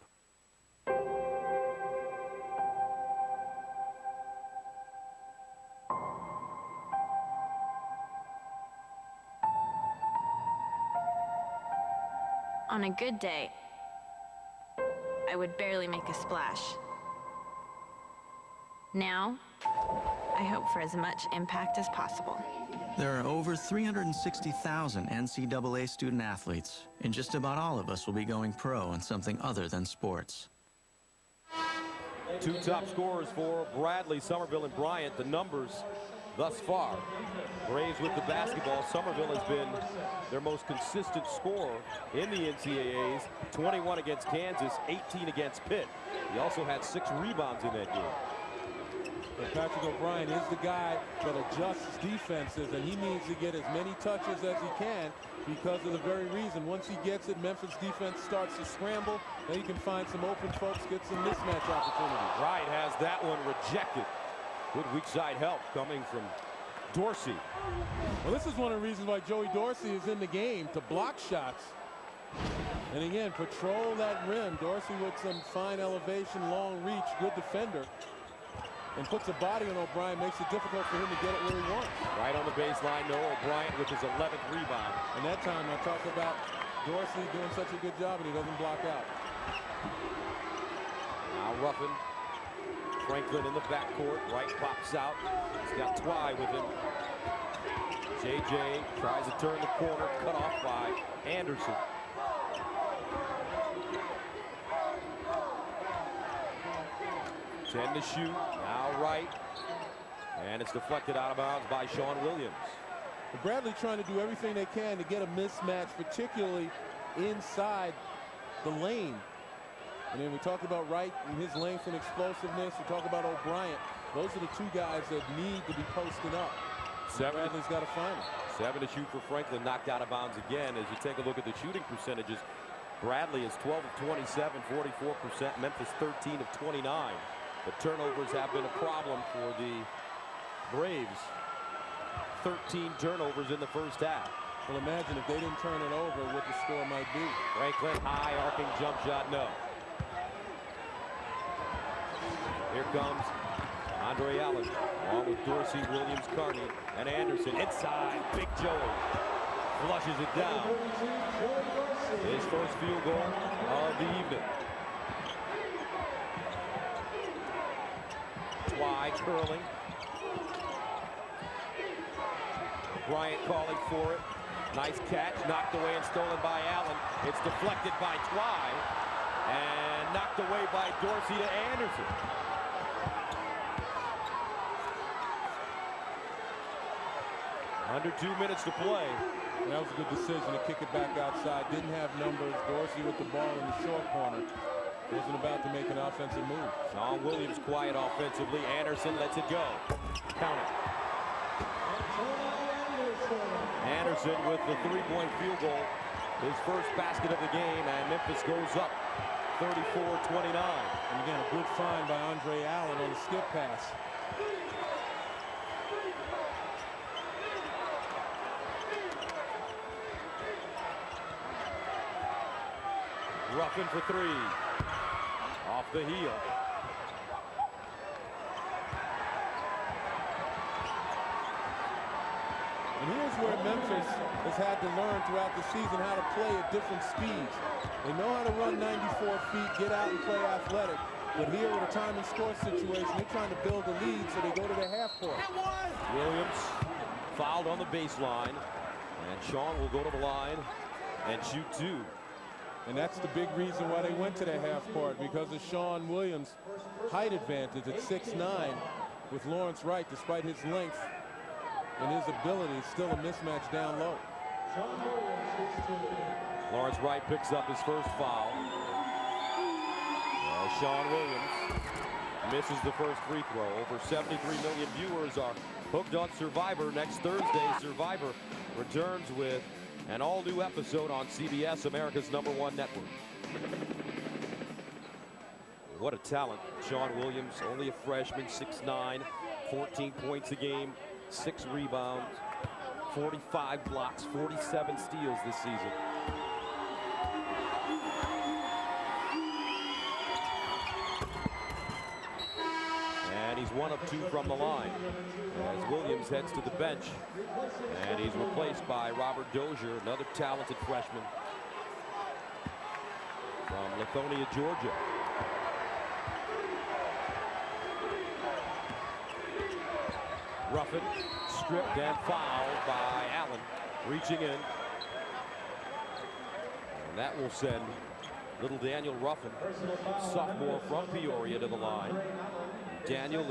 On a good day, I would barely make a splash. Now, I hope for as much impact as possible. There are over 360,000 NCAA student athletes, and just about all of us will be going pro in something other than sports. Two top scorers for Bradley, Somerville, and Bryant. The numbers thus far. Braves with the basketball. Somerville has been their most consistent scorer in the NCAAs. 21 against Kansas, 18 against Pitt. He also had 6 rebounds in that game. But Patrick O'Brien is the guy that adjusts defenses, and he needs to get as many touches as he can because of the very reason. Once he gets it, Memphis defense starts to scramble. Then he can find some open folks, get some mismatch opportunities. Wright has that one rejected. Good weak side help coming from Dorsey. Well, this is one of the reasons why Joey Dorsey is in the game, to block shots. And again, patrol that rim. Dorsey with some fine elevation, long reach, good defender. And puts a body on O'Brien, makes it difficult for him to get it where he wants. Right on the baseline, Noah O'Brien with his 11th rebound. And that time I talked about Dorsey doing such a good job and he doesn't block out. Now Ruffin. Franklin in the backcourt. Wright pops out. He's got Twy with him. JJ tries to turn the corner, cut off by Anderson. Ten to shoot. Now Wright. And it's deflected out of bounds by Sean Williams. Bradley trying to do everything they can to get a mismatch, particularly inside the lane. And then we talked about Wright and his length and explosiveness. We talk about O'Brien. Those are the two guys that need to be posting up. Bradley's got to find them. 7 to shoot for Franklin, knocked out of bounds again. As you take a look at the shooting percentages, Bradley is 12 of 27, 44%. Memphis 13 of 29. But turnovers have been a problem for the Braves. 13 turnovers in the first half. Well, imagine if they didn't turn it over, what the score might be. Franklin, high arcing jump shot, no. Here comes Andre Allen, along with Dorsey, Williams, Carney, and Anderson. Inside, Big Joey flushes it down. His first field goal of the evening. Bryant curling. Bryant calling for it. Nice catch, knocked away and stolen by Allen. It's deflected by Twy and knocked away by Dorsey to Anderson. Under 2 minutes to play. And that was a good decision to kick it back outside. Didn't have numbers. Dorsey with the ball in the short corner. Wasn't about to make an offensive move. Sean Williams quiet offensively. Anderson lets it go. Count it. Anderson with the three-point field goal. His first basket of the game, and Memphis goes up 34-29. And again, a good find by Andre Allen on the skip pass. Ruffin for three. Off the heel. And here's where Memphis has had to learn throughout the season how to play at different speeds. They know how to run 94 feet, get out and play athletic. But here with a time and score situation, they're trying to build a lead, so they go to the half court. Williams fouled on the baseline. And Sean will go to the line and shoot two. And that's the big reason why they went to the half court, because of Sean Williams' height advantage at 6'9", with Lawrence Wright, despite his length and his ability, still a mismatch down low. Lawrence Wright picks up his first foul. Sean Williams misses the first free throw. Over 73 million viewers are hooked on Survivor. Next Thursday, Survivor returns with an all-new episode on CBS, America's #1 network. What a talent. Sean Williams, only a freshman, 6'9", 14 points a game, 6 rebounds, 45 blocks, 47 steals this season. And he's 1 of 2 from the line as Williams heads to the bench. And he's replaced by Robert Dozier, another talented freshman from Lithonia, Georgia. Ruffin stripped and fouled by Allen, reaching in. And that will send little Daniel Ruffin, sophomore from Peoria, to the line. Daniel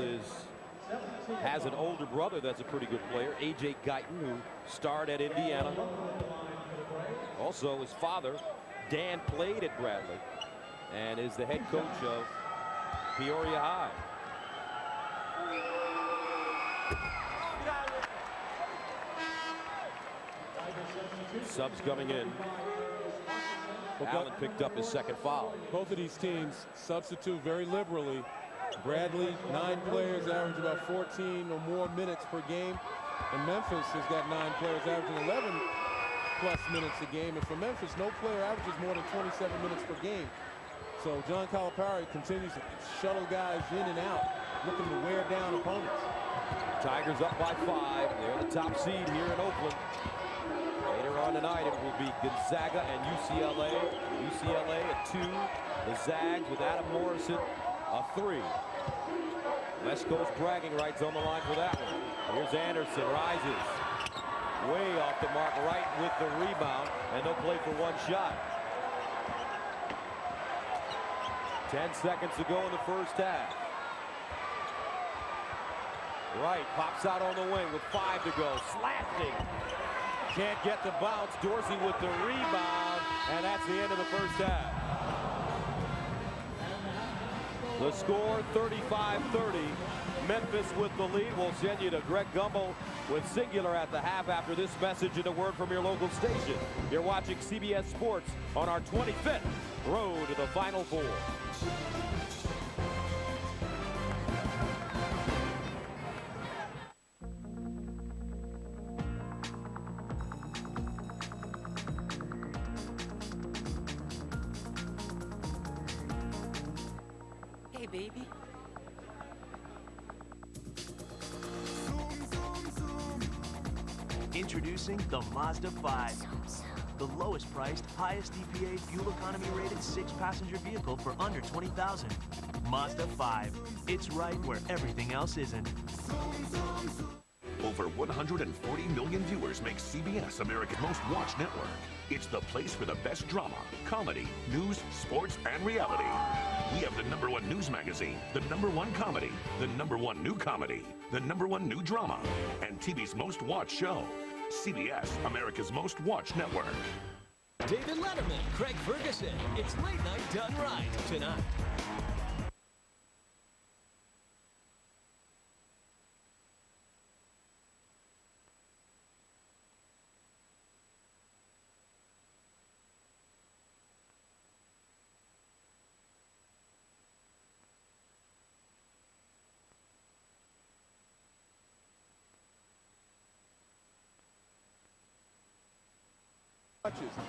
has an older brother that's a pretty good player, A.J. Guyton, who starred at Indiana. Also, his father, Dan, played at Bradley and is the head coach of Peoria High. Subs coming in. Allen picked up his second foul. Both of these teams substitute very liberally. Bradley, 9 players, average about 14 or more minutes per game. And Memphis has got 9 players averaging 11+ minutes a game. And for Memphis, no player averages more than 27 minutes per game. So John Calipari continues to shuttle guys in and out, looking to wear down opponents. Tigers up by 5. They're the top seed here in Oakland. Later on tonight, it will be Gonzaga and UCLA. UCLA at 2. The Zags with Adam Morrison a 3. West Coast bragging rights on the line for that one. Here's Anderson, rises. Way off the mark, right with the rebound, and they'll play for 1 shot. 10 seconds to go in the first half. Wright pops out on the wing with 5 to go, slanting. Can't get the bounce. Dorsey with the rebound, and that's the end of the first half. The score, 35-30. Memphis with the lead. We'll send you to Greg Gumbel with Singular at the half after this message and a word from your local station. You're watching CBS Sports on our 25th road to the Final Four. Baby. Introducing the Mazda 5. The lowest priced, highest EPA fuel economy rated 6-passenger vehicle for under $20,000. Mazda 5. It's right where everything else isn't. Over 140 million viewers make CBS America's most watched network. It's the place for the best drama, comedy, news, sports, and reality. We have the #1 news magazine, the #1 comedy, the #1 new comedy, the #1 new drama, and TV's most watched show. CBS, America's most watched network. David Letterman, Craig Ferguson. It's Late Night Done Right tonight.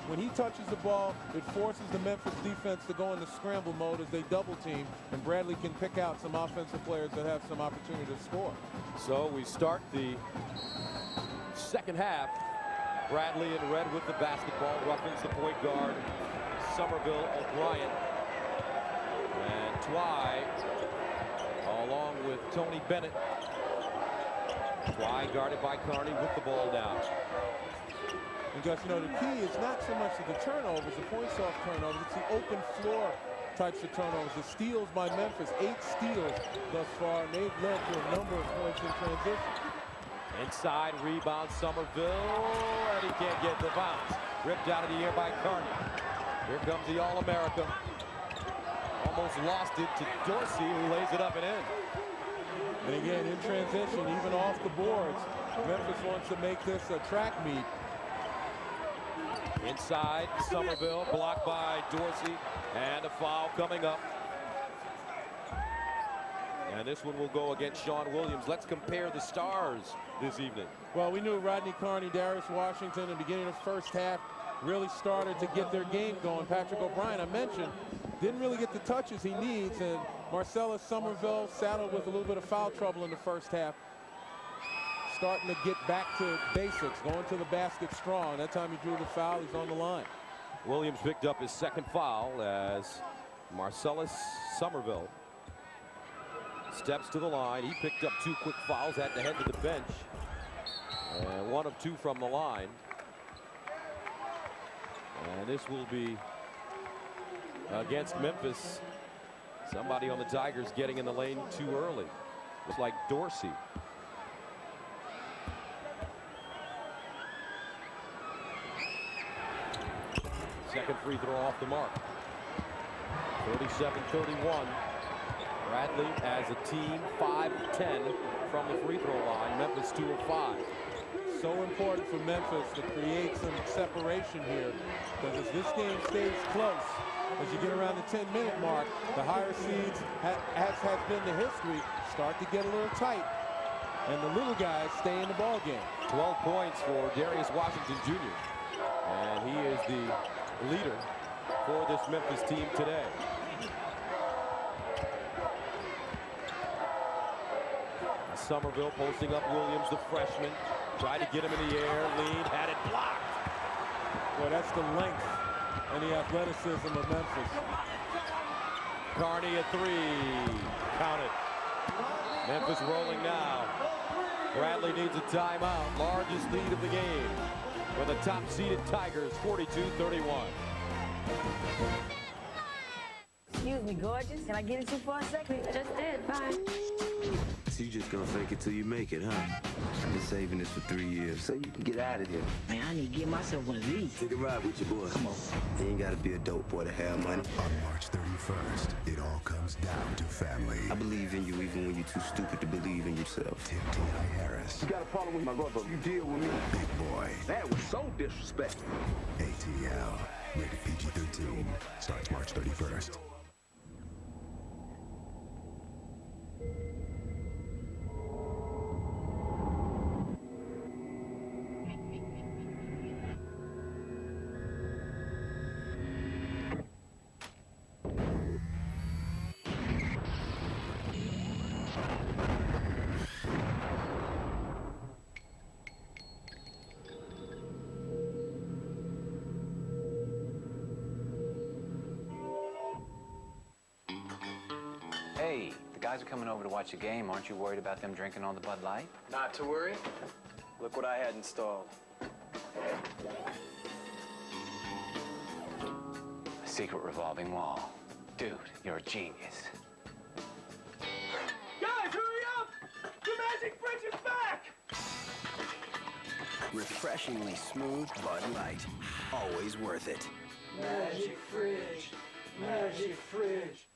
When he touches the ball, it forces the Memphis defense to go into scramble mode as they double team, and Bradley can pick out some offensive players that have some opportunity to score. So we start the second half. Bradley in red with the basketball, roughens the point guard, Somerville O'Brien. And Twy along with Tony Bennett. Twy guarded by Carney with the ball now. And Gus, you know, the key is not so much the turnovers, the points off turnovers, it's the open floor types of turnovers. The steals by Memphis, 8 steals thus far, and they've led to a number of points in transition. Inside rebound Somerville, and he can't get the bounce. Ripped out of the air by Carney. Here comes the All-America. Almost lost it to Dorsey, who lays it up and in. And again, in transition, even off the boards, Memphis wants to make this a track meet. Inside, Somerville, blocked by Dorsey, and a foul coming up. And this one will go against Sean Williams. Let's compare the stars this evening. Well, we knew Rodney Carney, Darius Washington, in the beginning of the first half, really started to get their game going. Patrick O'Brien, I mentioned, didn't really get the touches he needs, and Marcellus Somerville saddled with a little bit of foul trouble in the first half. Starting to get back to basics, going to the basket strong. That time he drew the foul, he's on the line. Williams picked up his second foul as Marcellus Somerville steps to the line. He picked up 2 quick fouls, had to head to the bench. And 1 of 2 from the line. And this will be against Memphis. Somebody on the Tigers getting in the lane too early. Looks like Dorsey. Second free throw off the mark. 37-31. Bradley as a team 5 of 10 from the free throw line. Memphis 2 of 5. So important for Memphis to create some separation here, because as this game stays close, as you get around the 10-minute mark, the higher seeds, as has been the history, start to get a little tight, and the little guys stay in the ball game. 12 points for Darius Washington Jr. And he is the leader for this Memphis team today. Somerville posting up Williams, the freshman. Tried to get him in the air, lead, had it blocked. Well, that's the length and the athleticism of Memphis. Carney a 3. Count it. Memphis rolling now. Bradley needs a timeout. Largest lead of the game for the top-seeded Tigers, 42-31. Excuse me, gorgeous. Can I get into you for a second? Just did. Bye. So you just gonna fake it till you make it, huh? I've been saving this for 3 years, so you can get out of here. Man, I need to get myself one of these. Take a ride with your boy. Come on. You ain't gotta be a dope boy to have money. On March 31st, it all comes down to family. I believe in you even when you're too stupid to believe in yourself. Tim T.I. Harris. You got a problem with my brother? You deal with me. Big Boy. That was so disrespectful. ATL. Rated PG-13. Starts March 31st. Guys are coming over to watch the game. Aren't you worried about them drinking all the Bud Light? Not to worry. Look what I had installed. A secret revolving wall. Dude, you're a genius. Guys, hurry up! The Magic Fridge is back! Refreshingly smooth Bud Light. Always worth it. Magic Fridge. Magic Fridge.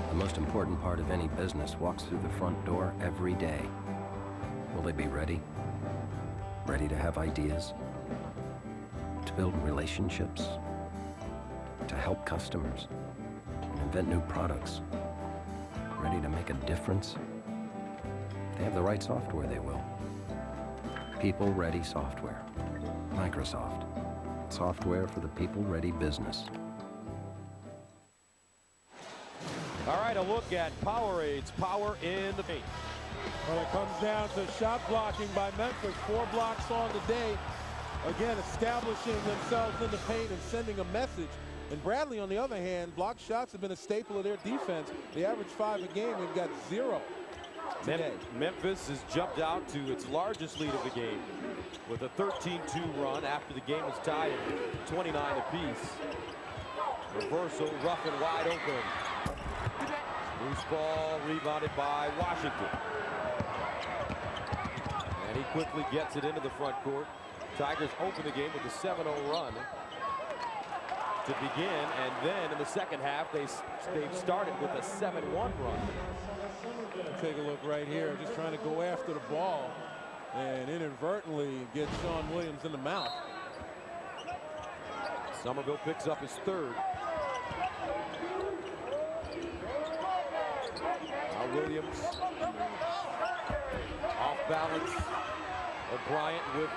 The most important part of any business walks through the front door every day. Will they be ready? Ready to have ideas? To build relationships? To help customers? Invent new products? Ready to make a difference? If they have the right software, they will. People-ready software. Microsoft. Software for the people-ready business. All right, a look at Powerades. Power in the paint. Well, it comes down to shot blocking by Memphis. 4 blocks on the day. Again, establishing themselves in the paint and sending a message. And Bradley, on the other hand, block shots have been a staple of their defense. They average 5 a game and got 0 today. Memphis has jumped out to its largest lead of the game with a 13-2 run after the game was tied at 29 apiece. Reversal, rough and wide open. Loose ball rebounded by Washington. And he quickly gets it into the front court. Tigers open the game with a 7-0 run to begin, and then in the second half they've started with a 7-1 run. Take a look right here, just trying to go after the ball and inadvertently get Sean Williams in the mouth. Somerville picks up his third. Now Williams off balance. O'Brien with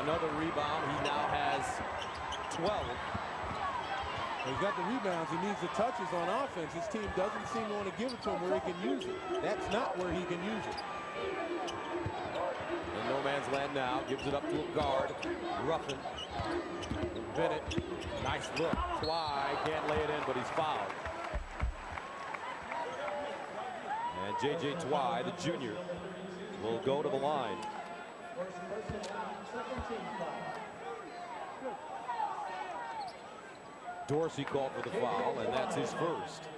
another rebound. He now has 12. He's got the rebounds. He needs the touches on offense. His team doesn't seem to want to give it to him where he can use it. That's not where he can use it. In no man's land now. Gives it up to a guard. Ruffin. Bennett. Nice look. Twy can't lay it in, but he's fouled. And J.J. Twy, the junior, will go to the line. Dorsey called for the foul, and that's his first.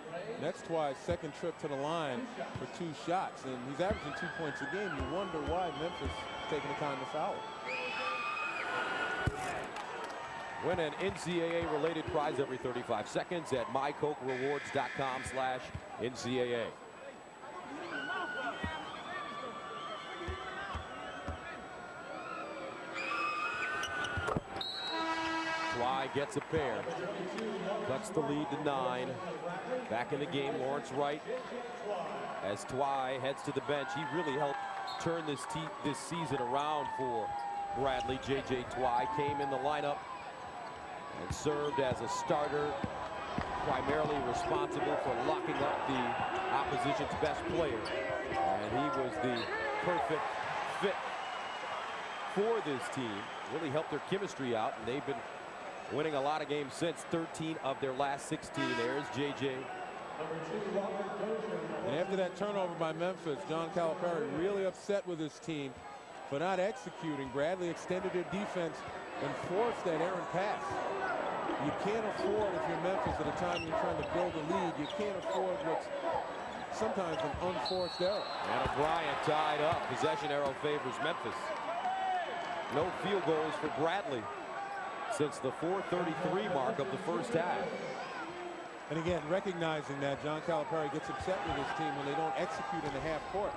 That's Twy's second trip to the line for 2 shots, and he's averaging 2 points a game. You wonder why Memphis is taking the time to foul him. Win an NCAA-related prize every 35 seconds at mycokerewards.com/NCAA. Twy gets a pair. Cuts the lead to 9. Back in the game, Lawrence Wright. As Twy heads to the bench, he really helped turn this season around for Bradley. J.J. Twy came in the lineup and served as a starter, primarily responsible for locking up the opposition's best player. And he was the perfect fit for this team. Really helped their chemistry out, and they've been winning a lot of games since. 13 of their last 16. There's J.J. And after that turnover by Memphis, John Calipari really upset with his team for not executing. Bradley extended their defense and forced that errant pass. You can't afford, if you're Memphis at a time you're trying to build a lead, you can't afford what's sometimes an unforced error. And O'Brien tied up. Possession arrow favors Memphis. No field goals for Bradley since the 4:33 mark of the first half. And again, recognizing that, John Calipari gets upset with his team when they don't execute in the half court.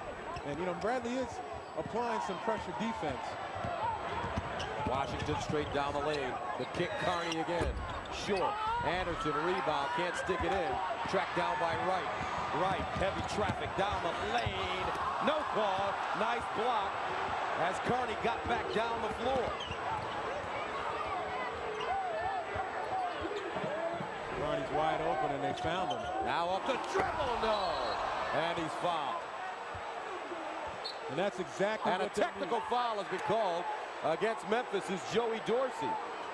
And, you know, Bradley is applying some pressure defense. Washington straight down the lane. The kick, Carney again. Short. Anderson, rebound. Can't stick it in. Tracked down by Wright. right. Heavy traffic down the lane. No call. Nice block as Carney got back down the floor. Carney's wide open, and they found him. Now up the dribble. No. And he's fouled. And that's exactly and what a technical foul has been called against Memphis is Joey Dorsey.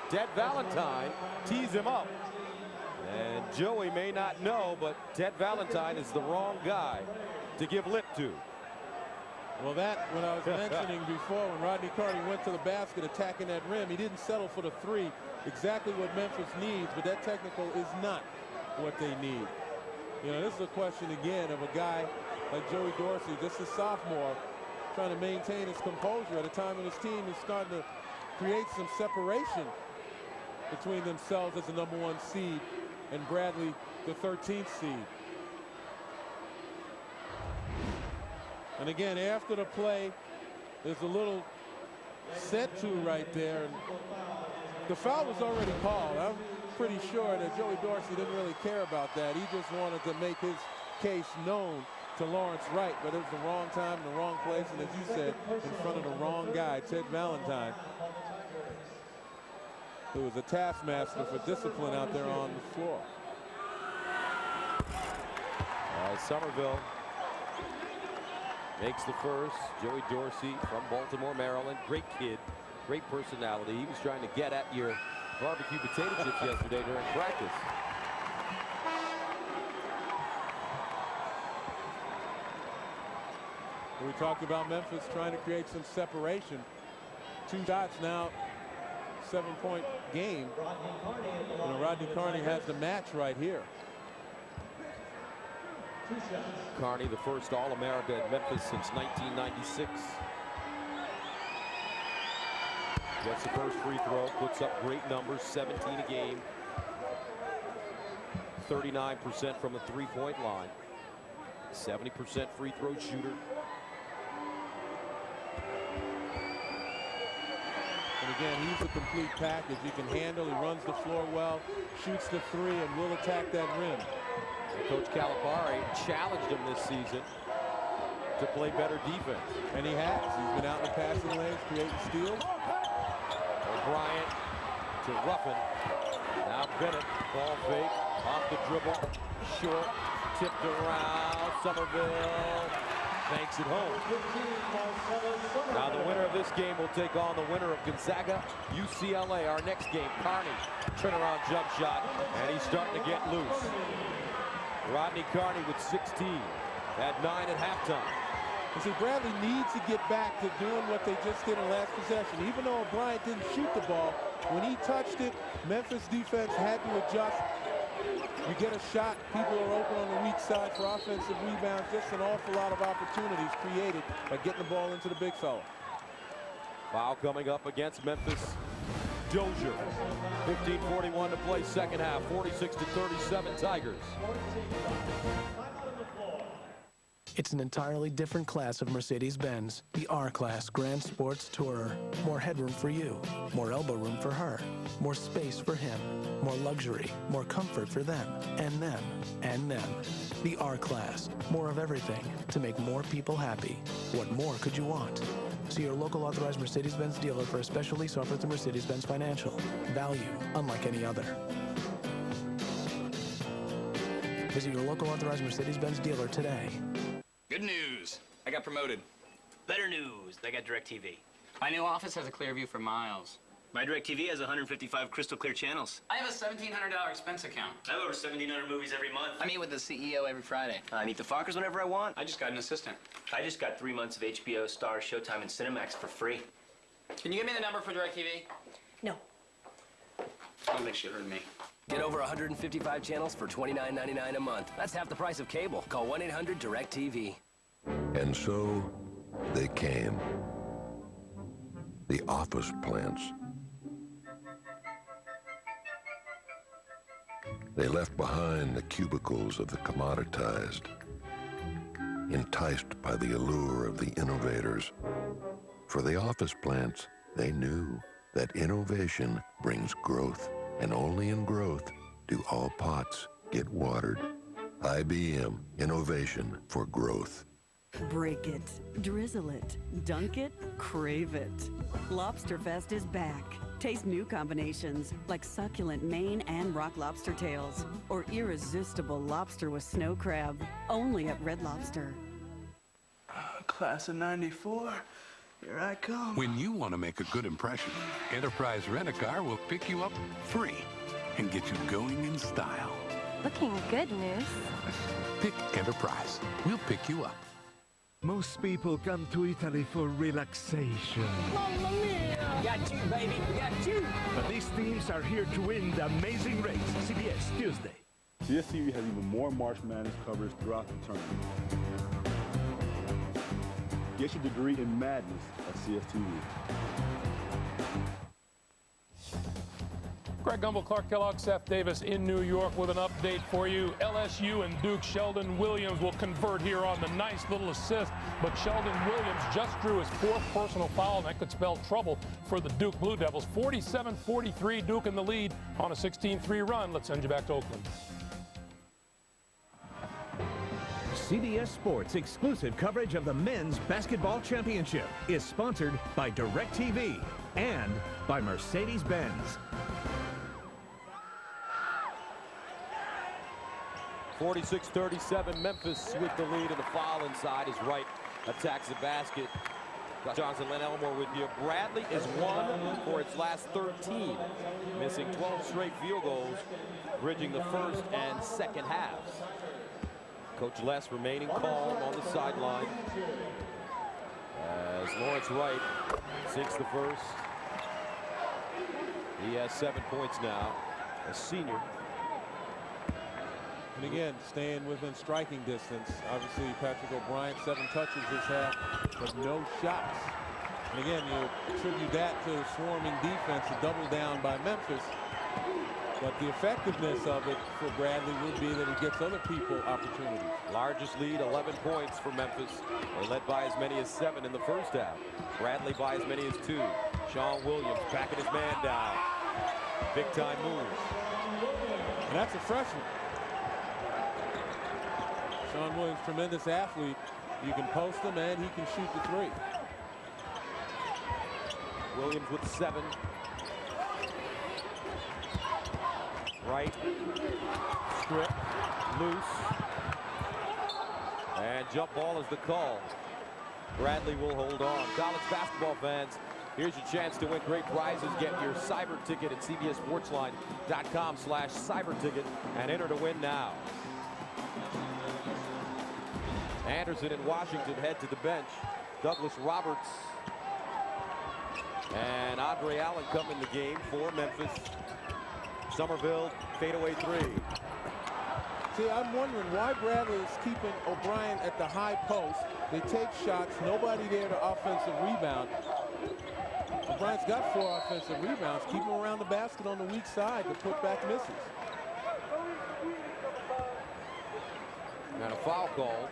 Ted Valentine tees him up. And Joey may not know, but Ted Valentine is the wrong guy to give lip to. Well, that, when I was mentioning before, when Rodney Carney went to the basket attacking that rim, he didn't settle for the three, exactly what Memphis needs, but that technical is not what they need. You know, this is a question, again, of a guy like Joey Dorsey, just a sophomore, trying to maintain his composure at a time when his team is starting to create some separation between themselves as the #1 seed and Bradley, the 13th seed. And again, after the play, there's a little set to right there. And the foul was already called. I'm pretty sure that Joey Dorsey didn't really care about that. He just wanted to make his case known to Lawrence Wright, but it was the wrong time, the wrong place, and as you said, in front of the wrong guy, Ted Valentine, who was a taskmaster for discipline out there on the floor. Somerville makes the first. Joey Dorsey from Baltimore, Maryland. Great kid, great personality. He was trying to get at your barbecue potato chips yesterday during practice. We talked about Memphis trying to create some separation. 2 shots now, 7-point game. You know, Rodney Carney has the match right here. Carney, the first All-America at Memphis since 1996. Gets the first free throw, puts up great numbers, 17 a game. 39% from the three-point line. 70% free throw shooter. And again, he's a complete package. He can handle, he runs the floor well, shoots the three, and will attack that rim. And Coach Calipari challenged him this season to play better defense. And he has. He's been out in the passing lanes, creating steals. O'Brien to Ruffin. Now Bennett, ball fake, off the dribble, short, tipped around, Somerville banks it home. Now the winner of this game will take on the winner of Gonzaga, UCLA. Our next game, Carney, turnaround jump shot, and he's starting to get loose. Rodney Carney with 16 at 9 at halftime. You see, Bradley needs to get back to doing what they just did in last possession. Even though O'Brien didn't shoot the ball, when he touched it, Memphis defense had to adjust. You get a shot, people are open on the weak side for offensive rebounds. Just an awful lot of opportunities created by getting the ball into the big fella. Foul coming up against Memphis. Dozier. 15:41 to play, second half. 46-37 Tigers. It's an entirely different class of Mercedes-Benz, the R-Class Grand Sports Tourer. More headroom for you, more elbow room for her, more space for him, more luxury, more comfort for them, and them, and them. The R-Class, more of everything to make more people happy. What more could you want? See your local authorized Mercedes-Benz dealer for a special lease offer through Mercedes-Benz Financial. Value unlike any other. Visit your local authorized Mercedes-Benz dealer today. Good news. I got promoted. Better news. I got DirecTV. My new office has a clear view for miles. My DirecTV has 155 crystal clear channels. I have a $1,700 expense account. I have over 1,700 movies every month. I meet with the CEO every Friday. I meet the Fockers whenever I want. I just got an assistant. I just got 3 months of HBO, Star, Showtime, and Cinemax for free. Can you give me the number for DirecTV? No. I don't think she heard me. Get over 155 channels for $29.99 a month. That's half the price of cable. Call 1-800-DIRECTV. And so they came. The office plants. They left behind the cubicles of the commoditized, enticed by the allure of the innovators. For the office plants, they knew that innovation brings growth, and only in growth do all pots get watered. IBM, innovation for growth. Break it, drizzle it, dunk it, crave it. Lobsterfest is back. Taste new combinations like succulent Maine and rock lobster tails or irresistible lobster with snow crab, only at Red Lobster. Class of '94, here I come. When you want to make a good impression, Enterprise Rent-A-Car will pick you up free and get you going in style. Looking good, Moose. Pick Enterprise. We'll pick you up. Most people come to Italy for relaxation. Mamma mia! Got you, baby. Got you. But these teams are here to win the amazing race. CBS Tuesday. CSTV has even more March Madness coverage throughout the tournament. Get your degree in madness at CSTV. Greg Gumbel, Clark Kellogg, Seth Davis in New York with an update for you. LSU and Duke. Sheldon Williams will convert here on the nice little assist, but Sheldon Williams just drew his 4th personal foul, and that could spell trouble for the Duke Blue Devils. 47-43, Duke in the lead on a 16-3 run. Let's send you back to Oakland. CBS Sports exclusive coverage of the Men's Basketball Championship is sponsored by DirecTV and by Mercedes-Benz. 46-37, Memphis with the lead, and the foul inside. His right attacks the basket. Johnson, Len Elmore with you. Bradley is 1 for its last 13, missing 12 straight field goals, bridging the first and second halves. Coach Les remaining calm on the sideline as Lawrence Wright sinks the first. He has 7 points now, a senior. And again, staying within striking distance. Obviously, Patrick O'Brien, 7 touches this half, but no shots. And again, you attribute that to swarming defense, a double down by Memphis. But the effectiveness of it for Bradley would be that he gets other people opportunities. Largest lead, 11 points for Memphis. They led by as many as 7 in the first half. Bradley by as many as 2. Sean Williams backing his man down. Big time move. And that's a freshman. Sean Williams, tremendous athlete. You can post him and he can shoot the 3. Williams with 7. Right, strip, loose, and jump ball is the call. Bradley will hold on. College basketball fans, here's your chance to win great prizes. Get your cyber ticket at cbssportsline.com/cyberticket and enter to win now. Anderson and Washington head to the bench. Douglas Roberts and Andre Allen come in the game for Memphis. Somerville, fadeaway 3. See, I'm wondering why Bradley is keeping O'Brien at the high post. They take shots, nobody there to offensive rebound. O'Brien's got 4 offensive rebounds. Keep him around the basket on the weak side to put back misses. And a foul call.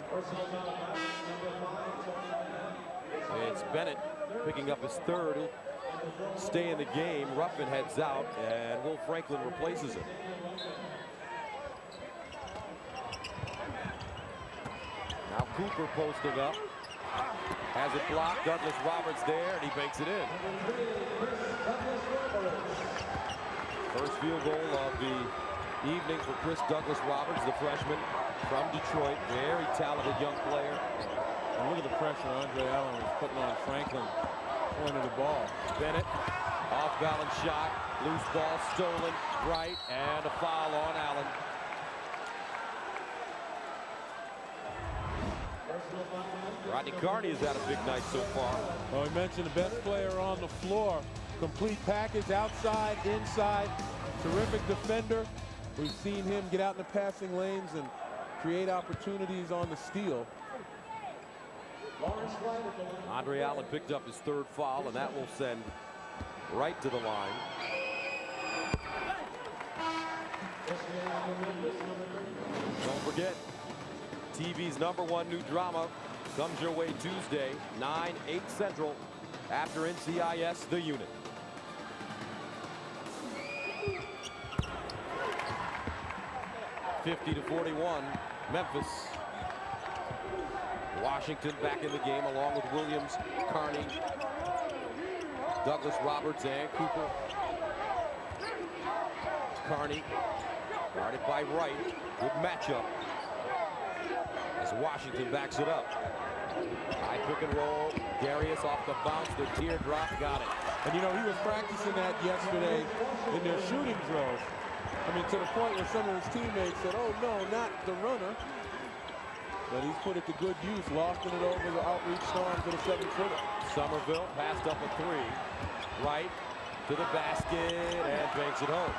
It's Bennett picking up his 3rd. He'll stay in the game. Ruffin heads out, and Will Franklin replaces him. Now Cooper posting up. Has it blocked. Douglas Roberts there, and he banks it in. First field goal of the evening for Chris Douglas Roberts, the freshman from Detroit. Very talented young player. And look at the pressure Andre Allen was putting on Franklin. Point of the ball. Bennett, off balance shot, loose ball stolen, right, and a foul on Allen. Rodney Carney has had a big night so far. Well, we mentioned the best player on the floor. Complete package, outside, inside. Terrific defender. We've seen him get out in the passing lanes and create opportunities on the steal. Andre Allen picked up his 3rd foul, and that will send right to the line. Don't forget, TV's #1 new drama comes your way Tuesday, 9, 8 Central, after NCIS, The Unit. $50-41. Memphis. Washington back in the game along with Williams, Carney, Douglas, Roberts, and Cooper. Carney guarded by Wright. Good matchup as Washington backs it up. High pick and roll. Darius off the bounce. The teardrop got it. And you know, he was practicing that yesterday in their shooting drills. I mean, to the point where some of his teammates said, oh no, not the runner. But he's put it to good use, lofting it over the outreach arm for the 7-footer. Somerville passed up a three. Right to the basket and banks it home.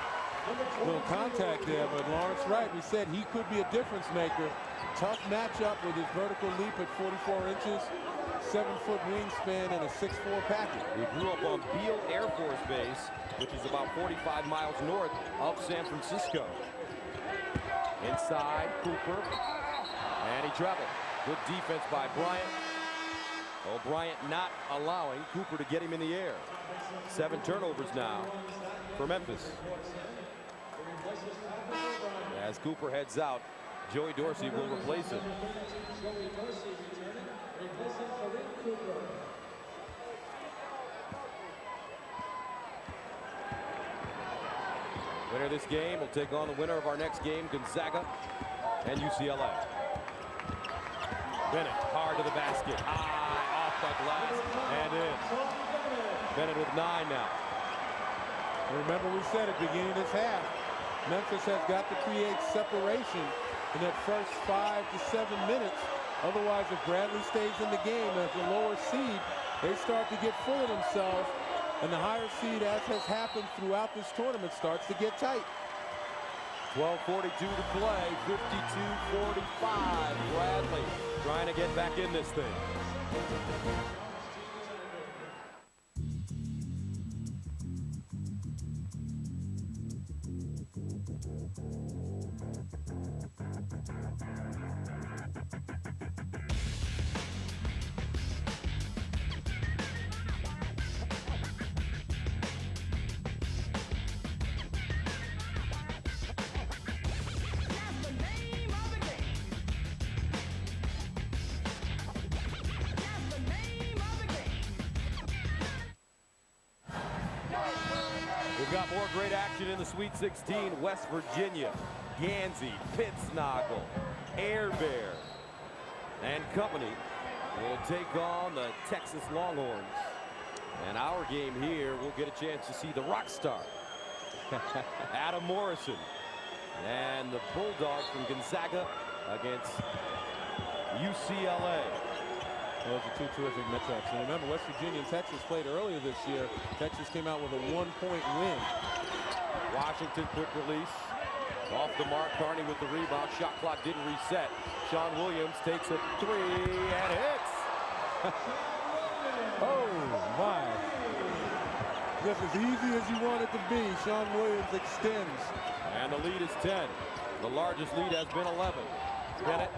A little contact there, but Lawrence Wright, we said he could be a difference maker. Tough matchup with his vertical leap at 44 inches, 7-foot wingspan, and a 6'4" package. He grew up on Beale Air Force Base, which is about 45 miles north of San Francisco. Inside, Cooper, and he traveled. Good defense by Bryant. Oh, Bryant not allowing Cooper to get him in the air. 7 turnovers now for Memphis. As Cooper heads out, Joey Dorsey will replace him. Winner of this game will take on the winner of our next game, Gonzaga and UCLA. Bennett hard to the basket. High off the glass and in. Bennett with 9 now. Remember, we said at the beginning of this half, Memphis has got to create separation in that first 5 to 7 minutes. Otherwise, if Bradley stays in the game as the lower seed, they start to get full of themselves, and the higher seed, as has happened throughout this tournament, starts to get tight. 12:42 to play, 52-45. Bradley trying to get back in this thing. We've got more great action in the Sweet 16. West Virginia, Gansey, Pittsnogle, Air Bear, and company will take on the Texas Longhorns. And our game here, we'll get a chance to see the rock star, Adam Morrison, and the Bulldogs from Gonzaga against UCLA. Those are 2 terrific matchups. And remember, West Virginia and Texas played earlier this year. Texas came out with a 1-point win. Washington quick release. Off the mark, Carney with the rebound. Shot clock didn't reset. Sean Williams takes a 3 and hits. Oh, my. Just as easy as you want it to be, Sean Williams extends. And the lead is 10. The largest lead has been 11. Bennett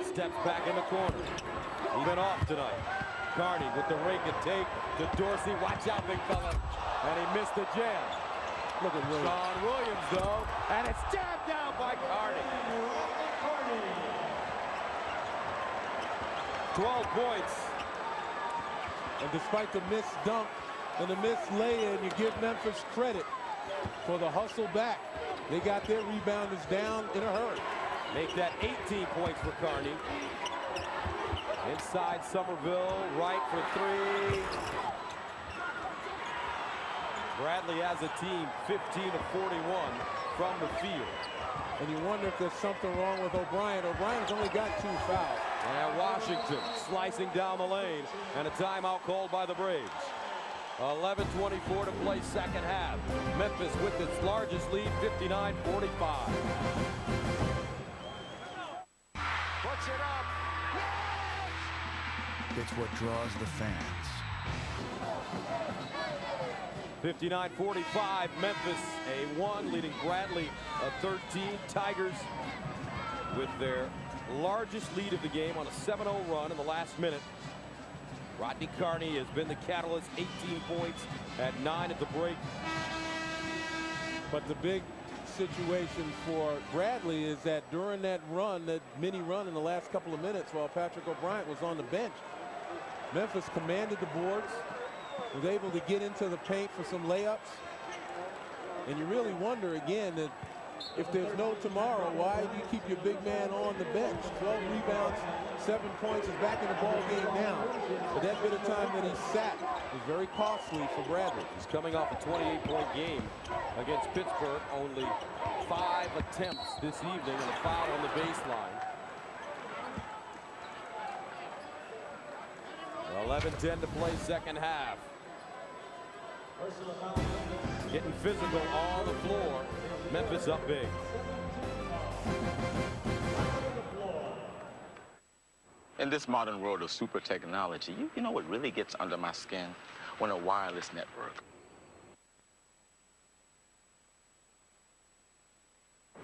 steps back in the corner. He's been off tonight. Carney with the rake and take to Dorsey. Watch out, big fella. And he missed the jam. Look at Williams. Sean Williams, though. And it's jabbed down by Carney. 12 points. And despite the missed dunk and the missed lay-in, you give Memphis credit for the hustle back. They got their rebounders down in a hurry. Make that 18 points for Carney. Inside Somerville, right for 3. Bradley as a team, 15 of 41 from the field. And you wonder if there's something wrong with O'Brien. O'Brien's only got 2 fouls. And Washington slicing down the lane, and a timeout called by the Braves. 11:24 to play second half. Memphis with its largest lead, 59-45. Puts it up. It's what draws the fans. 59-45, Memphis a 1 leading Bradley a 13. Tigers with their largest lead of the game on a 7-0 run in the last minute. Rodney Carney has been the catalyst, 18 points at 9 at the break. But the big situation for Bradley is that during that run, that mini run in the last couple of minutes while Patrick O'Bryant was on the bench, Memphis commanded the boards, was able to get into the paint for some layups. And you really wonder again that if there's no tomorrow, why do you keep your big man on the bench? 12 rebounds, 7 points, is back in the ball game now. But that bit of time that he sat was very costly for Bradley. He's coming off a 28-point game against Pittsburgh. Only 5 attempts this evening and a foul on the baseline. 11:10 to play, second half. Getting physical on the floor. Memphis up big. In this modern world of super technology, you know what really gets under my skin? When a wireless network.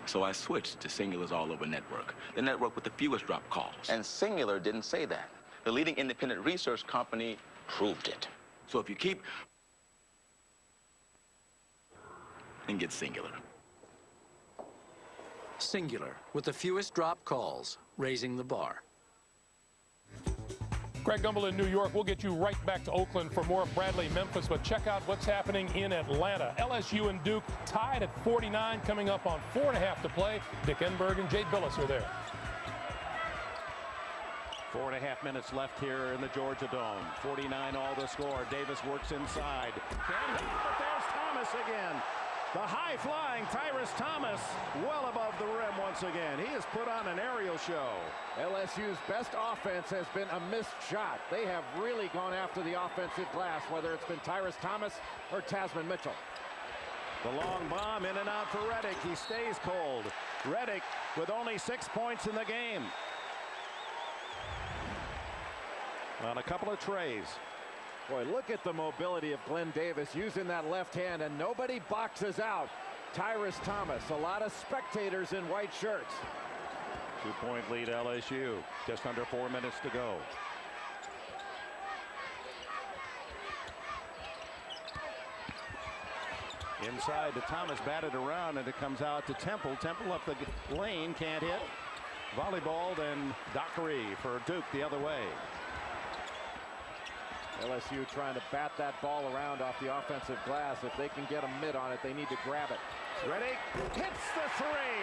So I switched to Singular's all-over network, the network with the fewest drop calls. And Singular didn't say that. The leading independent research company proved it. So if you keep, then get Singular. Singular, with the fewest drop calls, raising the bar. Greg Gumbel in New York. We'll get you right back to Oakland for more of Bradley Memphis, but check out what's happening in Atlanta. LSU and Duke tied at 49, coming up on 4.5 to play. Dick Enberg and Jade Billis are there. 4.5 minutes left here in the Georgia Dome. 49 all the score. Davis works inside. Can't hit, but there's Thomas again. The high-flying Tyrus Thomas well above the rim once again. He has put on an aerial show. LSU's best offense has been a missed shot. They have really gone after the offensive glass, whether it's been Tyrus Thomas or Tasman Mitchell. The long bomb in and out for Reddick. He stays cold. Reddick with only 6 points in the game. On a couple of trays. Boy, look at the mobility of Glenn Davis using that left hand, and nobody boxes out Tyrus Thomas. A lot of spectators in white shirts. 2-point lead LSU. Just under 4 minutes to go. Inside to Thomas, batted around, and it comes out to Temple. Temple up the lane, can't hit. Volleyball, and Dockery for Duke the other way. LSU trying to bat that ball around off the offensive glass. If they can get a mid on it, they need to grab it. Reddick hits the three.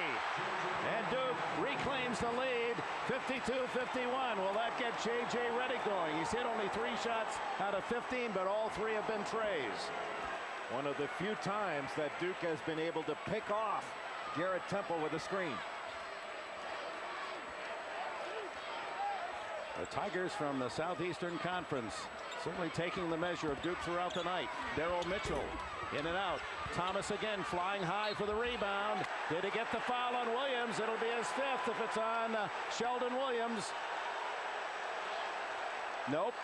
And Duke reclaims the lead, 52-51. Will that get J.J. Reddick going? He's hit only 3 shots out of 15, but all 3 have been trays. One of the few times that Duke has been able to pick off Garrett Temple with a screen. The Tigers from the Southeastern Conference certainly taking the measure of Duke throughout the night. Darryl Mitchell in and out. Thomas again flying high for the rebound. Did he get the foul on Williams? It'll be his 5th if it's on Sheldon Williams. Nope.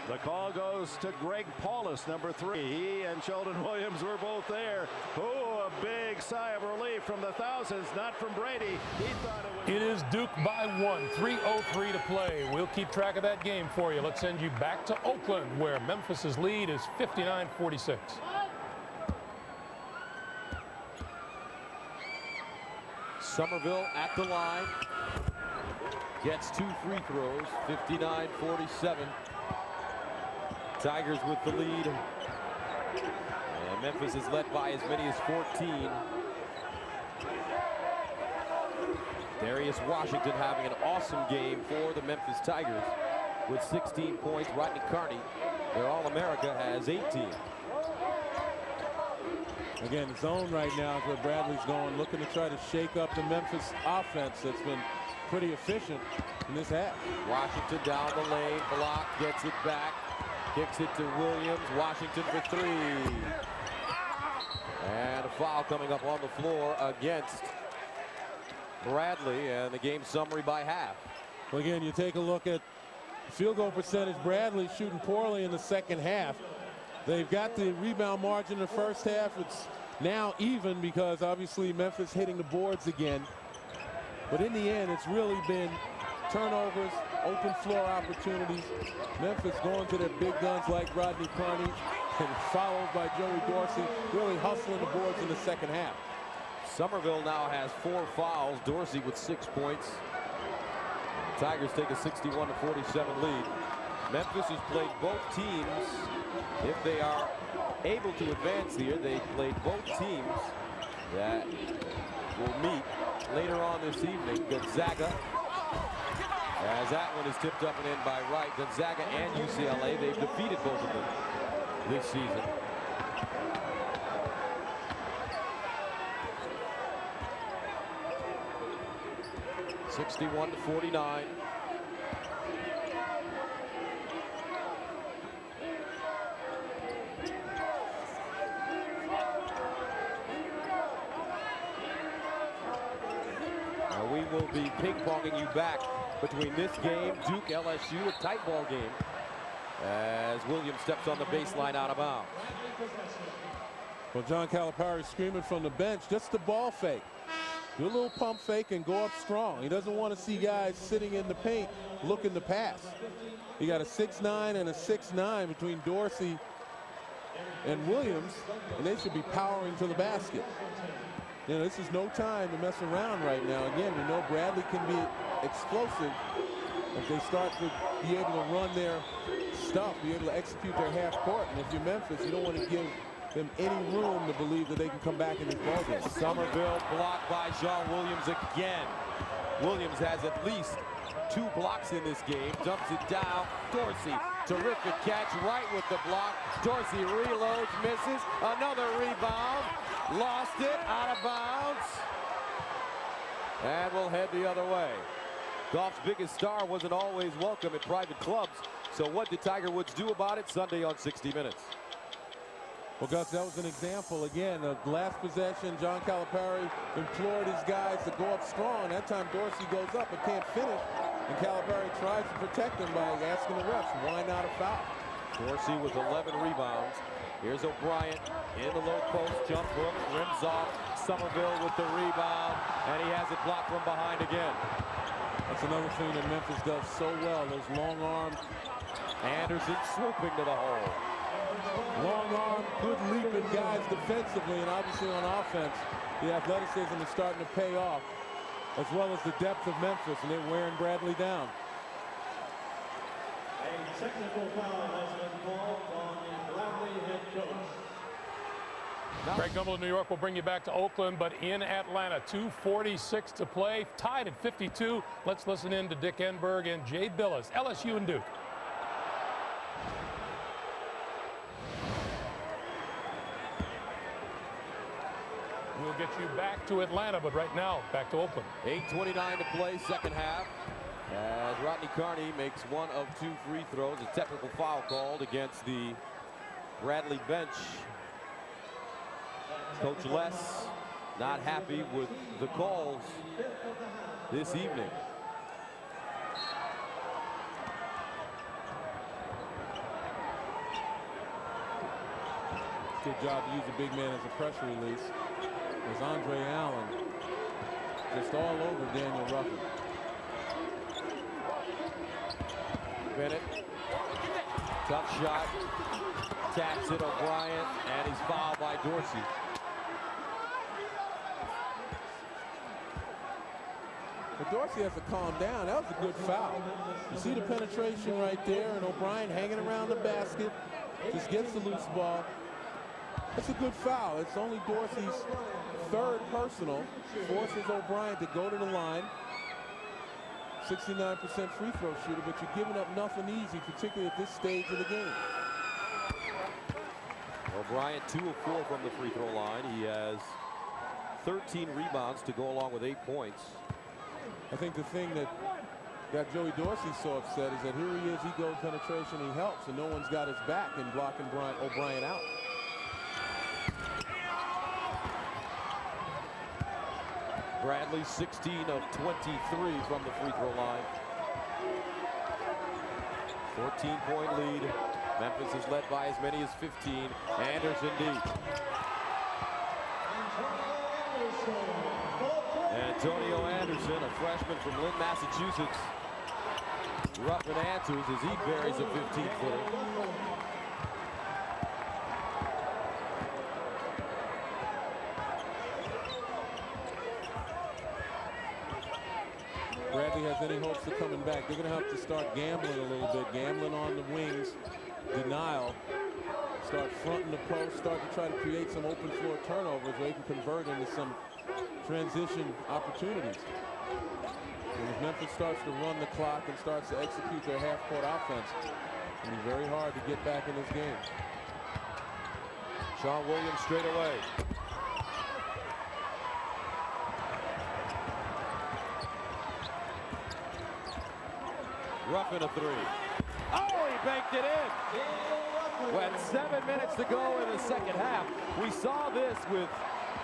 The call goes to Greg Paulus, number 3. He and Sheldon Williams were both there. Oh, a big sigh of relief from the thousands, not from Brady. He thought it was... It is Duke by 1, 3:03 to play. We'll keep track of that game for you. Let's send you back to Oakland, where Memphis's lead is 59-46. Somerville at the line. Gets 2 free throws, 59-47. Tigers with the lead. And Memphis is led by as many as 14. Darius Washington having an awesome game for the Memphis Tigers with 16 points. Rodney Carney, their All-America, has 18. Again, zone right now is where Bradley's going, looking to try to shake up the Memphis offense that's been pretty efficient in this half. Washington down the lane, block, gets it back, kicks it to Williams. Washington for 3. And a foul coming up on the floor against Bradley, and the game summary by half. Well, again, you take a look at field goal percentage. Bradley shooting poorly in the second half. They've got the rebound margin in the first half. It's now even because obviously Memphis hitting the boards again. But in the end, it's really been turnovers, open floor opportunities. Memphis going to their big guns like Rodney Carney, and followed by Joey Dorsey, really hustling the boards in the second half. Somerville now has 4 fouls. Dorsey with 6 points. Tigers take a 61-47 lead. Memphis has played both teams. If they are able to advance here, they played both teams that will meet later on this evening. Gonzaga, as that one is tipped up and in by Wright. Gonzaga and UCLA, they've defeated both of them this season. (61-49). We will be ping-ponging you back between this game, Duke, LSU, a tight ball game, as Williams steps on the baseline out of bounds. Well, John Calipari screaming from the bench, just the ball fake. Do a little pump fake and go up strong. He doesn't want to see guys sitting in the paint looking to pass. You got a 6'9" and a 6'9" between Dorsey and Williams, and they should be powering to the basket. You know, this is no time to mess around right now. Again, we know Bradley can be explosive if they start to be able to run their stuff, be able to execute their half court. And if you're Memphis, you don't want to give them any room to believe that they can come back in this ballgame. Somerville blocked by John Williams again. Williams has at least 2 blocks in this game. Dumps it down. Dorsey, terrific catch, right with the block. Dorsey reloads, misses. Another rebound. Lost it, out of bounds. And we'll head the other way. Golf's biggest star wasn't always welcome at private clubs. So what did Tiger Woods do about it? Sunday on 60 Minutes. Well, Gus, that was an example, again, of last possession. John Calipari implored his guys to go up strong. That time Dorsey goes up but can't finish. And Calipari tries to protect him by asking the refs, why not a foul? Dorsey with 11 rebounds. Here's O'Brien in the low post, jump hook, rims off. Somerville with the rebound, and he has it blocked from behind again. That's another thing that Memphis does so well, those long arms. Anderson swooping to the hole. Long arm, good leaping guys defensively, and obviously on offense, the athleticism is starting to pay off, as well as the depth of Memphis, and they're wearing Bradley down. A technical foul has been called on the Bradley head coach. Greg Gumbel of New York will bring you back to Oakland, but in Atlanta, 2:46 to play, tied at 52. Let's listen in to Dick Enberg and Jay Billis, LSU and Duke. We'll get you back to Atlanta, but right now, back to Oakland. 8:29 to play, second half. As Rodney Carney makes 1 of 2 free throws, a technical foul called against the Bradley bench. Coach Les not happy with the calls this evening. Good job to use the big man as a pressure release. As Andre Allen just all over Daniel Ruffin. Bennett, tough shot, taps it O'Brien, and he's fouled by Dorsey. But Dorsey has to calm down. That was a good foul. You see the penetration right there, and O'Brien hanging around the basket, just gets the loose ball. It's a good foul. It's only Dorsey's 3rd personal. Forces O'Brien to go to the line. 69% free throw shooter, but you're giving up nothing easy, particularly at this stage of the game. O'Brien 2 of 4 from the free throw line. He has 13 rebounds to go along with 8 points. I think the thing that got Joey Dorsey so upset is that here he is, he goes penetration, he helps, and no one's got his back in blocking O'Brien out. Bradley 16 of 23 from the free throw line. 14-point lead. Memphis is led by as many as 15. Anderson deep. Antonio Anderson, a freshman from Lynn, Massachusetts. Ruffin answers as he buries a 15-footer. has any hopes of coming back. They're going to have to start gambling a little bit, gambling on the wings, denial, start fronting the post, start to try to create some open floor turnovers where they can convert into some transition opportunities. And if Memphis starts to run the clock and starts to execute their half-court offense, it'll be very hard to get back in this game. Sean Williams straight away. Ruffin a three. Oh, he banked it in. With 7 minutes to go in the second half. We saw this with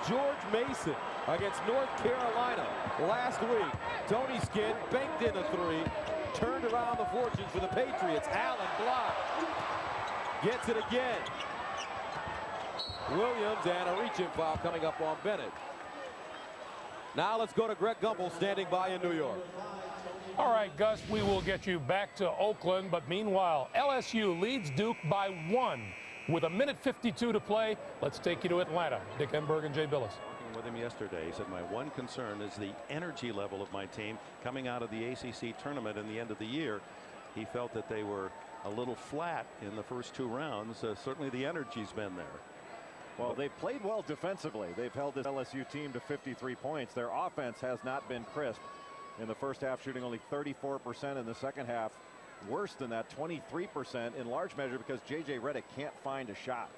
George Mason against North Carolina last week. Tony Skinn banked in a three, turned around the fortunes for the Patriots. Allen blocked. Gets it again. Williams, and a reach-in foul coming up on Bennett. Now let's go to Greg Gumbel standing by in New York. All right, Gus, we will get you back to Oakland, but meanwhile, LSU leads Duke by 1 with 1:52 to play. Let's take you to Atlanta. Dick Enberg and Jay Billis. Talking with him yesterday, he said, my one concern is the energy level of my team coming out of the ACC tournament in the end of the year. He felt that they were a little flat in the first 2 rounds. Certainly the energy's been there. Well, they've played well defensively. They've held this LSU team to 53 points. Their offense has not been crisp. In the first half, shooting only 34%. In the second half, worse than that, 23% in large measure because J.J. Redick can't find a shot.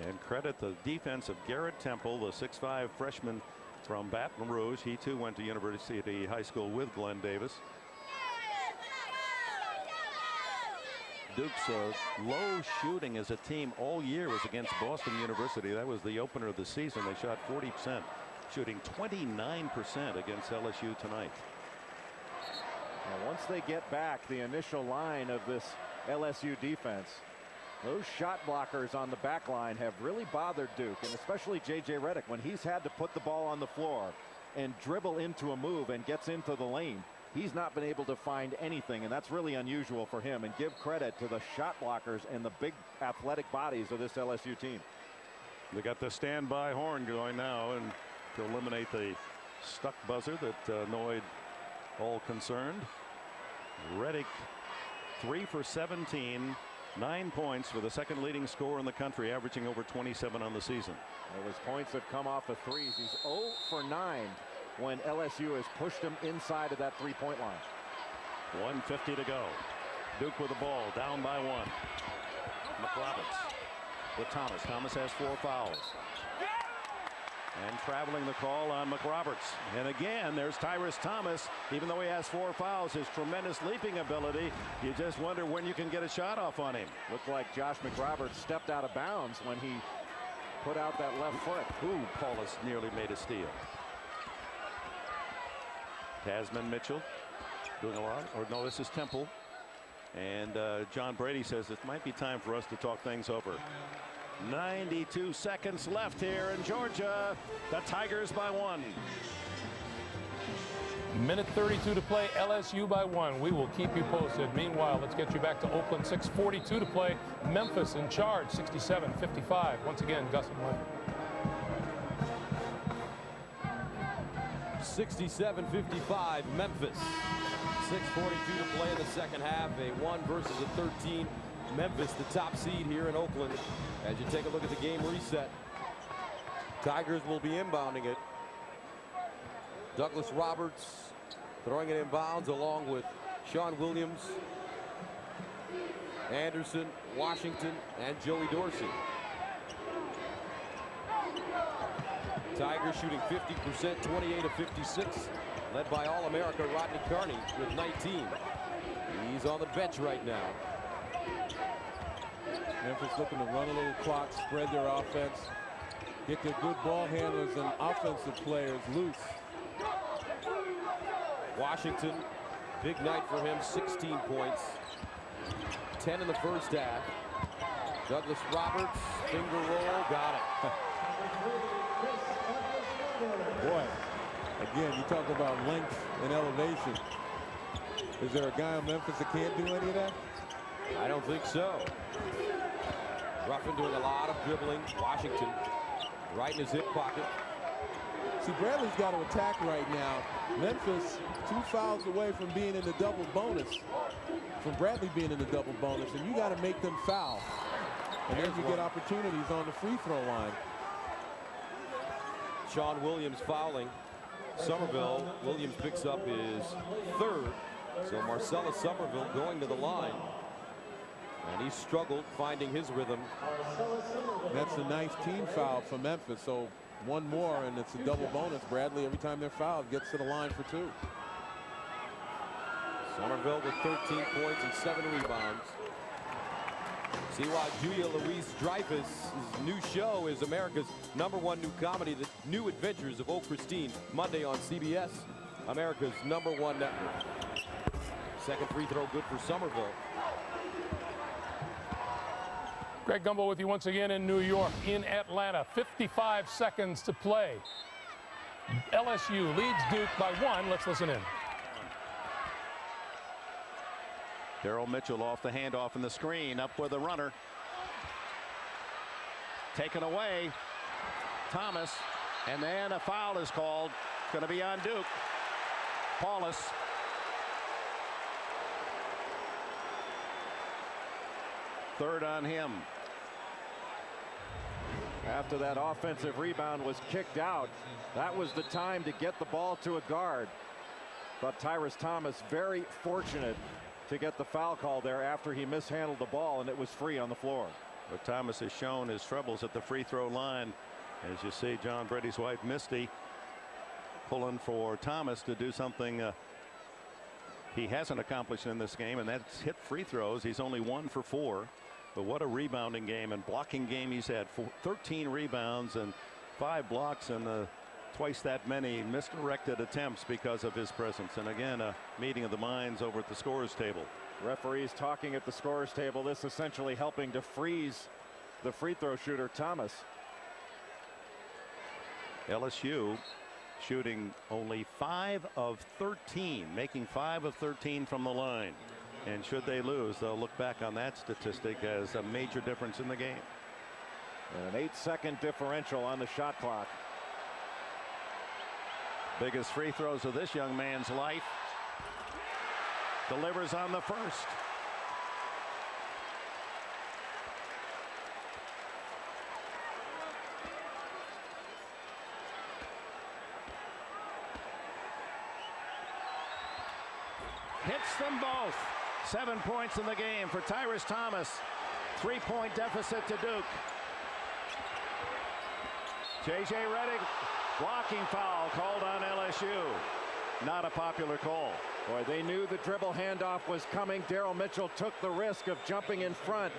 And credit the defense of Garrett Temple, the 6'5" freshman from Baton Rouge. He too went to University High School with Glenn Davis. Duke's low shooting as a team all year was against Boston University. That was the opener of the season. They shot 40%, shooting 29% against LSU tonight. Now, once they get back the initial line of this LSU defense, those shot blockers on the back line have really bothered Duke, and especially J.J. Redick when he's had to put the ball on the floor and dribble into a move and gets into the lane. He's not been able to find anything, and that's really unusual for him. And give credit to the shot blockers and the big athletic bodies of this LSU team. They got the standby horn going now, and to eliminate the stuck buzzer that annoyed all concerned. Redick 3 for 17, 9 points for the second leading scorer in the country, averaging over 27 on the season. Well, his points have come off of threes. He's 0 for 9. When LSU has pushed him inside of that three-point line. 1:50 to go. Duke with the ball, down by 1. McRoberts with Thomas. Thomas has 4 fouls. And traveling the call on McRoberts. And again, there's Tyrus Thomas. Even though he has 4 fouls, his tremendous leaping ability, you just wonder when you can get a shot off on him. Looked like Josh McRoberts stepped out of bounds when he put out that left foot. Ooh, Paulus nearly made a steal. Tasman Mitchell doing a lot. Or no, this is Temple. And John Brady says it might be time for us to talk things over. 92 seconds left here in Georgia. The Tigers by 1. 1:32 to play, LSU by 1. We will keep you posted. Meanwhile, let's get you back to Oakland. 6:42 to play. Memphis in charge, 67-55. Once again, Gus and Mike. 67-55 Memphis. 6:42 to play in the second half. A 1 versus a 13. Memphis the top seed here in Oakland. As you take a look at the game reset, Tigers will be inbounding it. Douglas Roberts throwing it inbounds along with Sean Williams, Anderson, Washington, and Joey Dorsey. Tigers shooting 50%, 28 of 56, led by All-America Rodney Carney with 19. He's on the bench right now. Memphis looking to run a little clock, spread their offense, get their good ball handlers and offensive players loose. Washington, big night for him, 16 points, 10 in the first half. Douglas Roberts, finger roll, got it. Boy, again, you talk about length and elevation. Is there a guy in Memphis that can't do any of that? I don't think so. Ruffin doing a lot of dribbling. Washington right in his hip pocket. See, Bradley's got to attack right now. Memphis 2 fouls away from being in the double bonus, from Bradley being in the double bonus, and you got to make them foul. And then you get opportunities on the free throw line. Sean Williams fouling Somerville. Williams picks up his 3rd. So Marcellus Somerville going to the line. And he struggled finding his rhythm. That's a nice team foul for Memphis. So 1 more, and it's a double bonus. Bradley, every time they're fouled, gets to the line for 2. Somerville with 13 points and 7 rebounds. See why Julia Louise Dreyfus' new show is America's #1 new comedy, The New Adventures of Old Christine, Monday on CBS, America's #1 network. Second free throw good for Somerville. Greg Gumbel with you once again in New York, in Atlanta. 55 seconds to play. LSU leads Duke by 1. Let's listen in. Daryl Mitchell off the handoff in the screen, up with a runner. Taken away. Thomas, and then a foul is called. Going to be on Duke. Paulus. Third on him. After that offensive rebound was kicked out, that was the time to get the ball to a guard. But Tyrus Thomas very fortunate to get the foul call there after he mishandled the ball, and it was free on the floor. But Thomas has shown his troubles at the free throw line. As you see, John Brady's wife, Misty, pulling for Thomas to do something he hasn't accomplished in this game, and that's hit free throws. He's only 1 for 4. But what a rebounding game and blocking game he's had. 13 rebounds and 5 blocks, and twice that many misdirected attempts because of his presence. And again, a meeting of the minds over at the scorer's table. Referees talking at the scorer's table. This essentially helping to freeze the free throw shooter Thomas. LSU shooting only 5 of 13, making 5 of 13 from the line. And should they lose, they'll look back on that statistic as a major difference in the game. And an 8-second differential on the shot clock. Biggest free throws of this young man's life. Delivers on the first. Hits them both. 7 points in the game for Tyrus Thomas. 3-point deficit to Duke. J.J. Redick, blocking foul called on LSU. Not a popular call. Boy, they knew the dribble handoff was coming. Daryl Mitchell took the risk of jumping in front,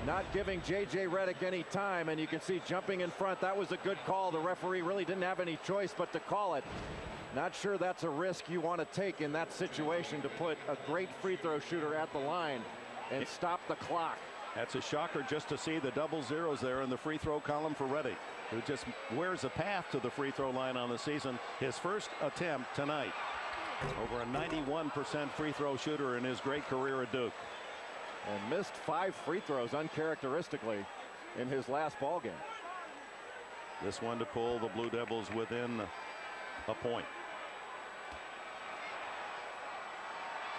not giving J.J. Redick any time, and you can see jumping in front. That was a good call. The referee really didn't have any choice but to call it. Not sure that's a risk you want to take in that situation, to put a great free throw shooter at the line and stop the clock. That's a shocker just to see the double zeros there in the free throw column for Redick, who just wears a path to the free throw line on the season. His first attempt tonight. Over a 91% free throw shooter in his great career at Duke. And missed 5 free throws uncharacteristically in his last ball game. This one to pull the Blue Devils within a point.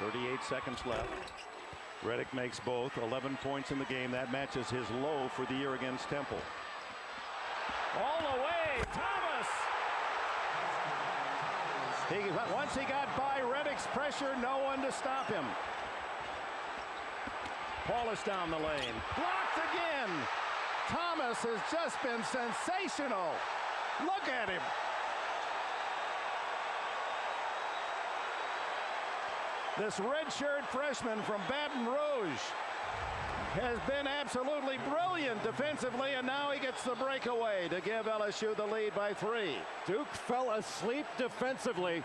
38 seconds left. Redick makes both. 11 points in the game. That matches his low for the year against Temple. All the way, Thomas! Once he got by Redick's pressure, no one to stop him. Paulus down the lane. Blocked again! Thomas has just been sensational. Look at him. This redshirt freshman from Baton Rouge has been absolutely brilliant defensively, and now he gets the breakaway to give LSU the lead by 3. Duke fell asleep defensively,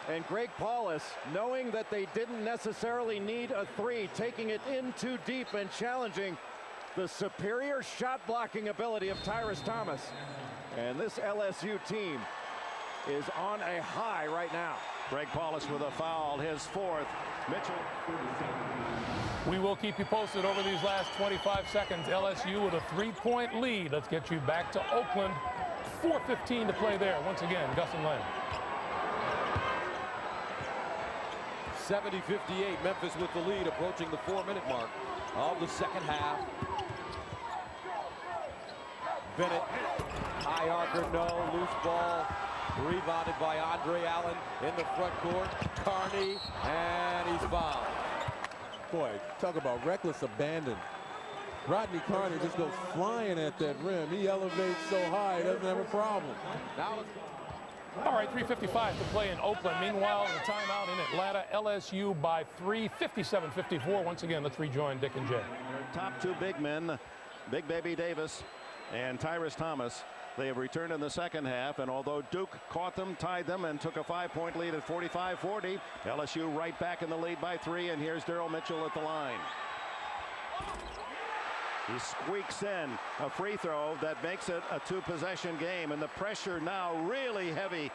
and Greg Paulus, knowing that they didn't necessarily need a 3, taking it in too deep and challenging the superior shot blocking ability of Tyrus Thomas. And this LSU team is on a high right now. Greg Paulus with a foul, his 4th. Mitchell. We will keep you posted over these last 25 seconds. LSU with a 3-point lead. Let's get you back to Oakland 4:15 to play there. Once again, Gus and Len. 70-58, Memphis with the lead, approaching the 4-minute mark of the second half. Bennett, high archer, no, loose ball, rebounded by Andre Allen in the front court. Carney, and he's fouled. Boy, talk about reckless abandon. Rodney Carney just goes flying at that rim. He elevates so high, he doesn't have a problem. Now all right, 3:55 to play in Oakland. Meanwhile, the timeout in Atlanta, LSU by 3, 57-54. Once again, let's rejoin Dick and Jay. Top two big men, Big Baby Davis and Tyrus Thomas. They have returned in the second half, and although Duke caught them, tied them, and took a 5-point lead at 45-40, LSU right back in the lead by 3, and here's Daryl Mitchell at the line. He squeaks in a free throw that makes it a 2-possession game, and the pressure now really heavy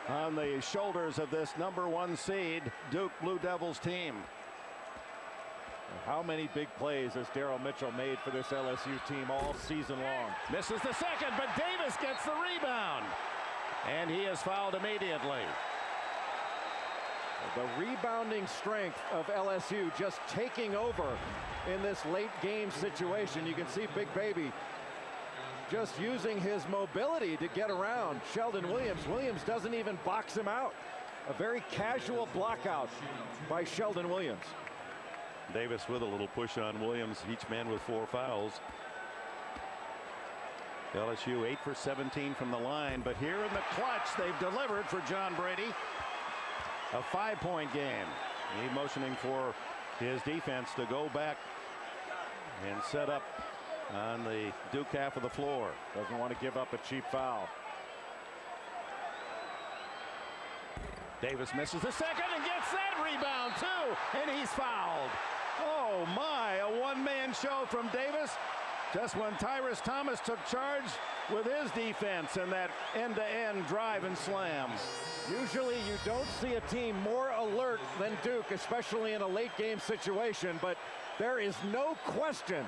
on the shoulders of this #1 seed Duke Blue Devils team. How many big plays has Daryl Mitchell made for this LSU team all season long? Misses the second, but Davis gets the rebound, and he is fouled immediately. The rebounding strength of LSU just taking over in this late game situation. You can see Big Baby just using his mobility to get around Sheldon Williams. Williams doesn't even box him out. A very casual block out by Sheldon Williams. Davis with a little push on Williams, each man with 4 fouls. LSU 8 for 17 from the line, but here in the clutch they've delivered for John Brady. A 5-point game. He motioning for his defense to go back and set up on the Duke half of the floor. Doesn't want to give up a cheap foul. Davis misses the second and gets that rebound too, and he's fouled. Oh my, a one-man show from Davis just when Tyrus Thomas took charge with his defense and that end-to-end drive and slam. Usually you don't see a team more alert than Duke, especially in a late game situation, but there is no question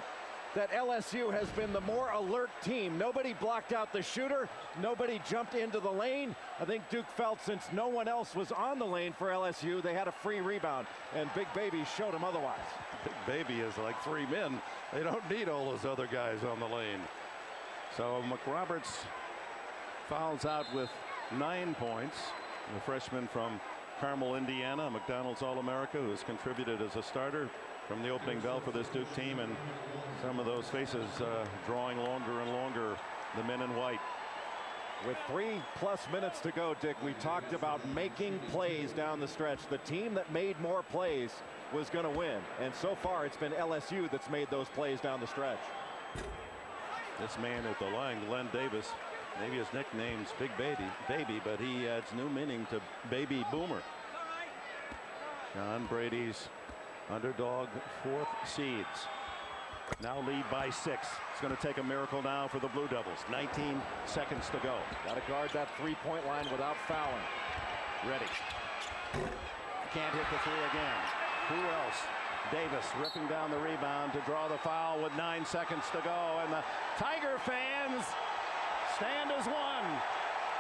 that LSU has been the more alert team. Nobody blocked out the shooter. Nobody jumped into the lane. I think Duke felt since no one else was on the lane for LSU, they had a free rebound, and Big Baby showed them otherwise. Big Baby is like 3 men. They don't need all those other guys on the lane. So McRoberts fouls out with 9 points. The freshman from Carmel, Indiana, McDonald's All-America, who has contributed as a starter from the opening bell for this Duke team, and some of those faces drawing longer and longer, the men in white. With 3+ minutes to go, Dick, we talked about making plays down the stretch. The team that made more plays was going to win, and so far it's been LSU that's made those plays down the stretch. This man at the line, Glenn Davis, maybe his nickname's Big Baby, but he adds new meaning to Baby Boomer. John Brady's underdog 4th seeds now lead by 6. It's going to take a miracle now for the Blue Devils. 19 seconds to go. Got to guard that 3-point line without fouling. Ready. Can't hit the 3 again. Who else? Davis ripping down the rebound to draw the foul with 9 seconds to go, and the Tiger fans stand as one.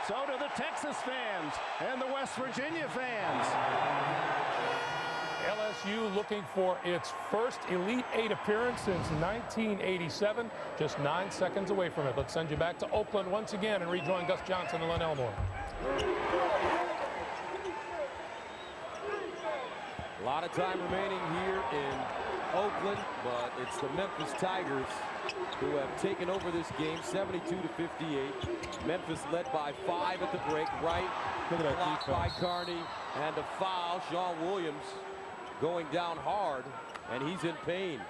So do the Texas fans and the West Virginia fans. LSU looking for its first Elite 8 appearance since 1987. Just 9 seconds away from it. Let's send you back to Oakland once again and rejoin Gus Johnson and Len Elmore. A lot of time remaining here in Oakland, but it's the Memphis Tigers who have taken over this game 72-58. Memphis led by 5 at the break. Right, look at that blocked by Carney, and a foul. Sean Williams going down hard, and he's in pain.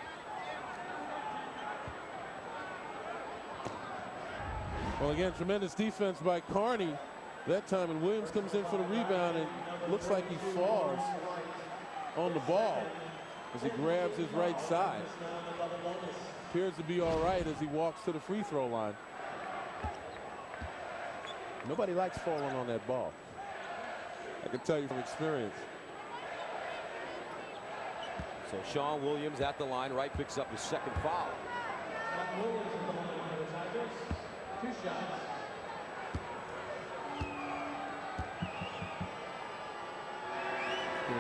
Well, again, tremendous defense by Carney that time, and Williams comes in for the rebound and looks like he falls on the ball as he grabs his right side. Appears to be all right as he walks to the free throw line. Nobody likes falling on that ball. I can tell you from experience. So Sean Williams at the line. Wright picks up his second foul.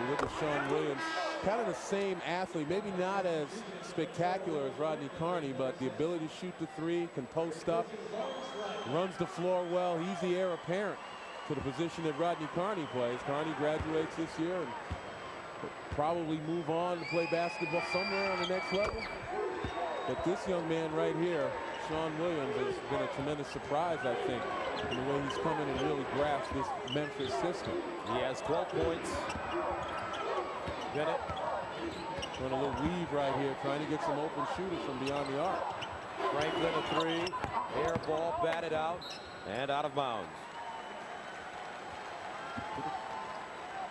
You look at Sean Williams, kind of the same athlete, maybe not as spectacular as Rodney Carney, but the ability to shoot the three, can post up, runs the floor well. He's the heir apparent to the position that Rodney Carney plays. Carney graduates this year and will probably move on to play basketball somewhere on the next level. But this young man right here, Sean Williams, has been a tremendous surprise, I think, in the way he's come in and really grasped this Memphis system. He has 12 points. Bennett doing a little weave right here, trying to get some open shooters from beyond the arc. Franklin a three. Air ball batted out and out of bounds.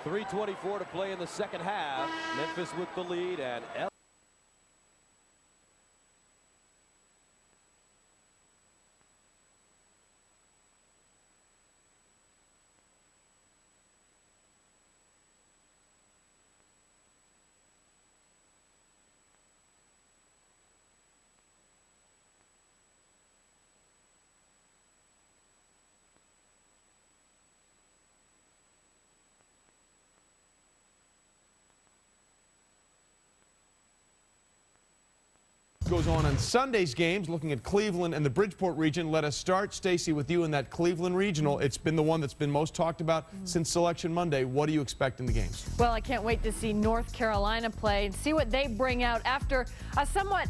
3:24 to play in the second half. Memphis with the lead, and goes on Sunday's games, looking at Cleveland and the Bridgeport region. Let us start, Stacy, with you in that Cleveland regional. It's been the one that's been most talked about since Selection Monday. What do you expect in the games? Well, I can't wait to see North Carolina play and see what they bring out after a somewhat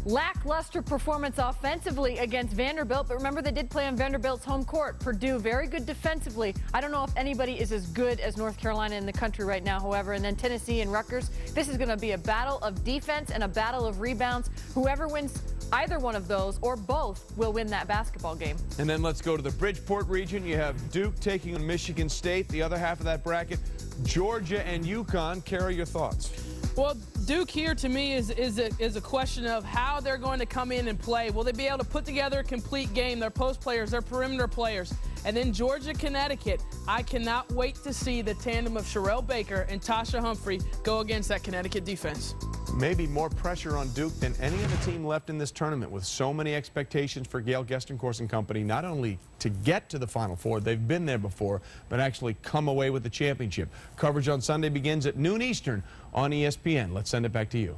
lackluster performance offensively against Vanderbilt. But remember, they did play on Vanderbilt's home court. Purdue, very good defensively. I don't know if anybody is as good as North Carolina in the country right now, however. And then Tennessee and Rutgers. This is going to be a battle of defense and a battle of rebounds. Whoever wins either one of those or both will win that basketball game. And then let's go to the Bridgeport region. You have Duke taking on Michigan State. The other half of that bracket, Georgia and UConn. Kara, your thoughts? Well, Duke here to me is a question of how they're going to come in and play. Will they be able to put together a complete game? Their post players, their perimeter players. And then Georgia, Connecticut. I cannot wait to see the tandem of Sherelle Baker and Tasha Humphrey go against that Connecticut defense. Maybe more pressure on Duke than any other team left in this tournament, with so many expectations for Gail Gestencourse and company, not only to get to the Final Four, they've been there before, but actually come away with the championship. Coverage on Sunday begins at noon Eastern on ESPN. Let's send it back to you.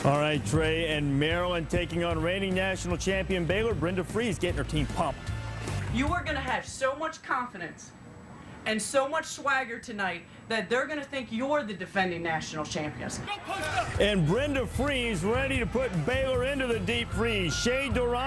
All right, Trey, and Maryland taking on reigning national champion Baylor. Brenda Freeze getting her team pumped. You are going to have so much confidence and so much swagger tonight that they're going to think you're the defending national champions. And Brenda Freeze ready to put Baylor into the deep freeze. Shea Duran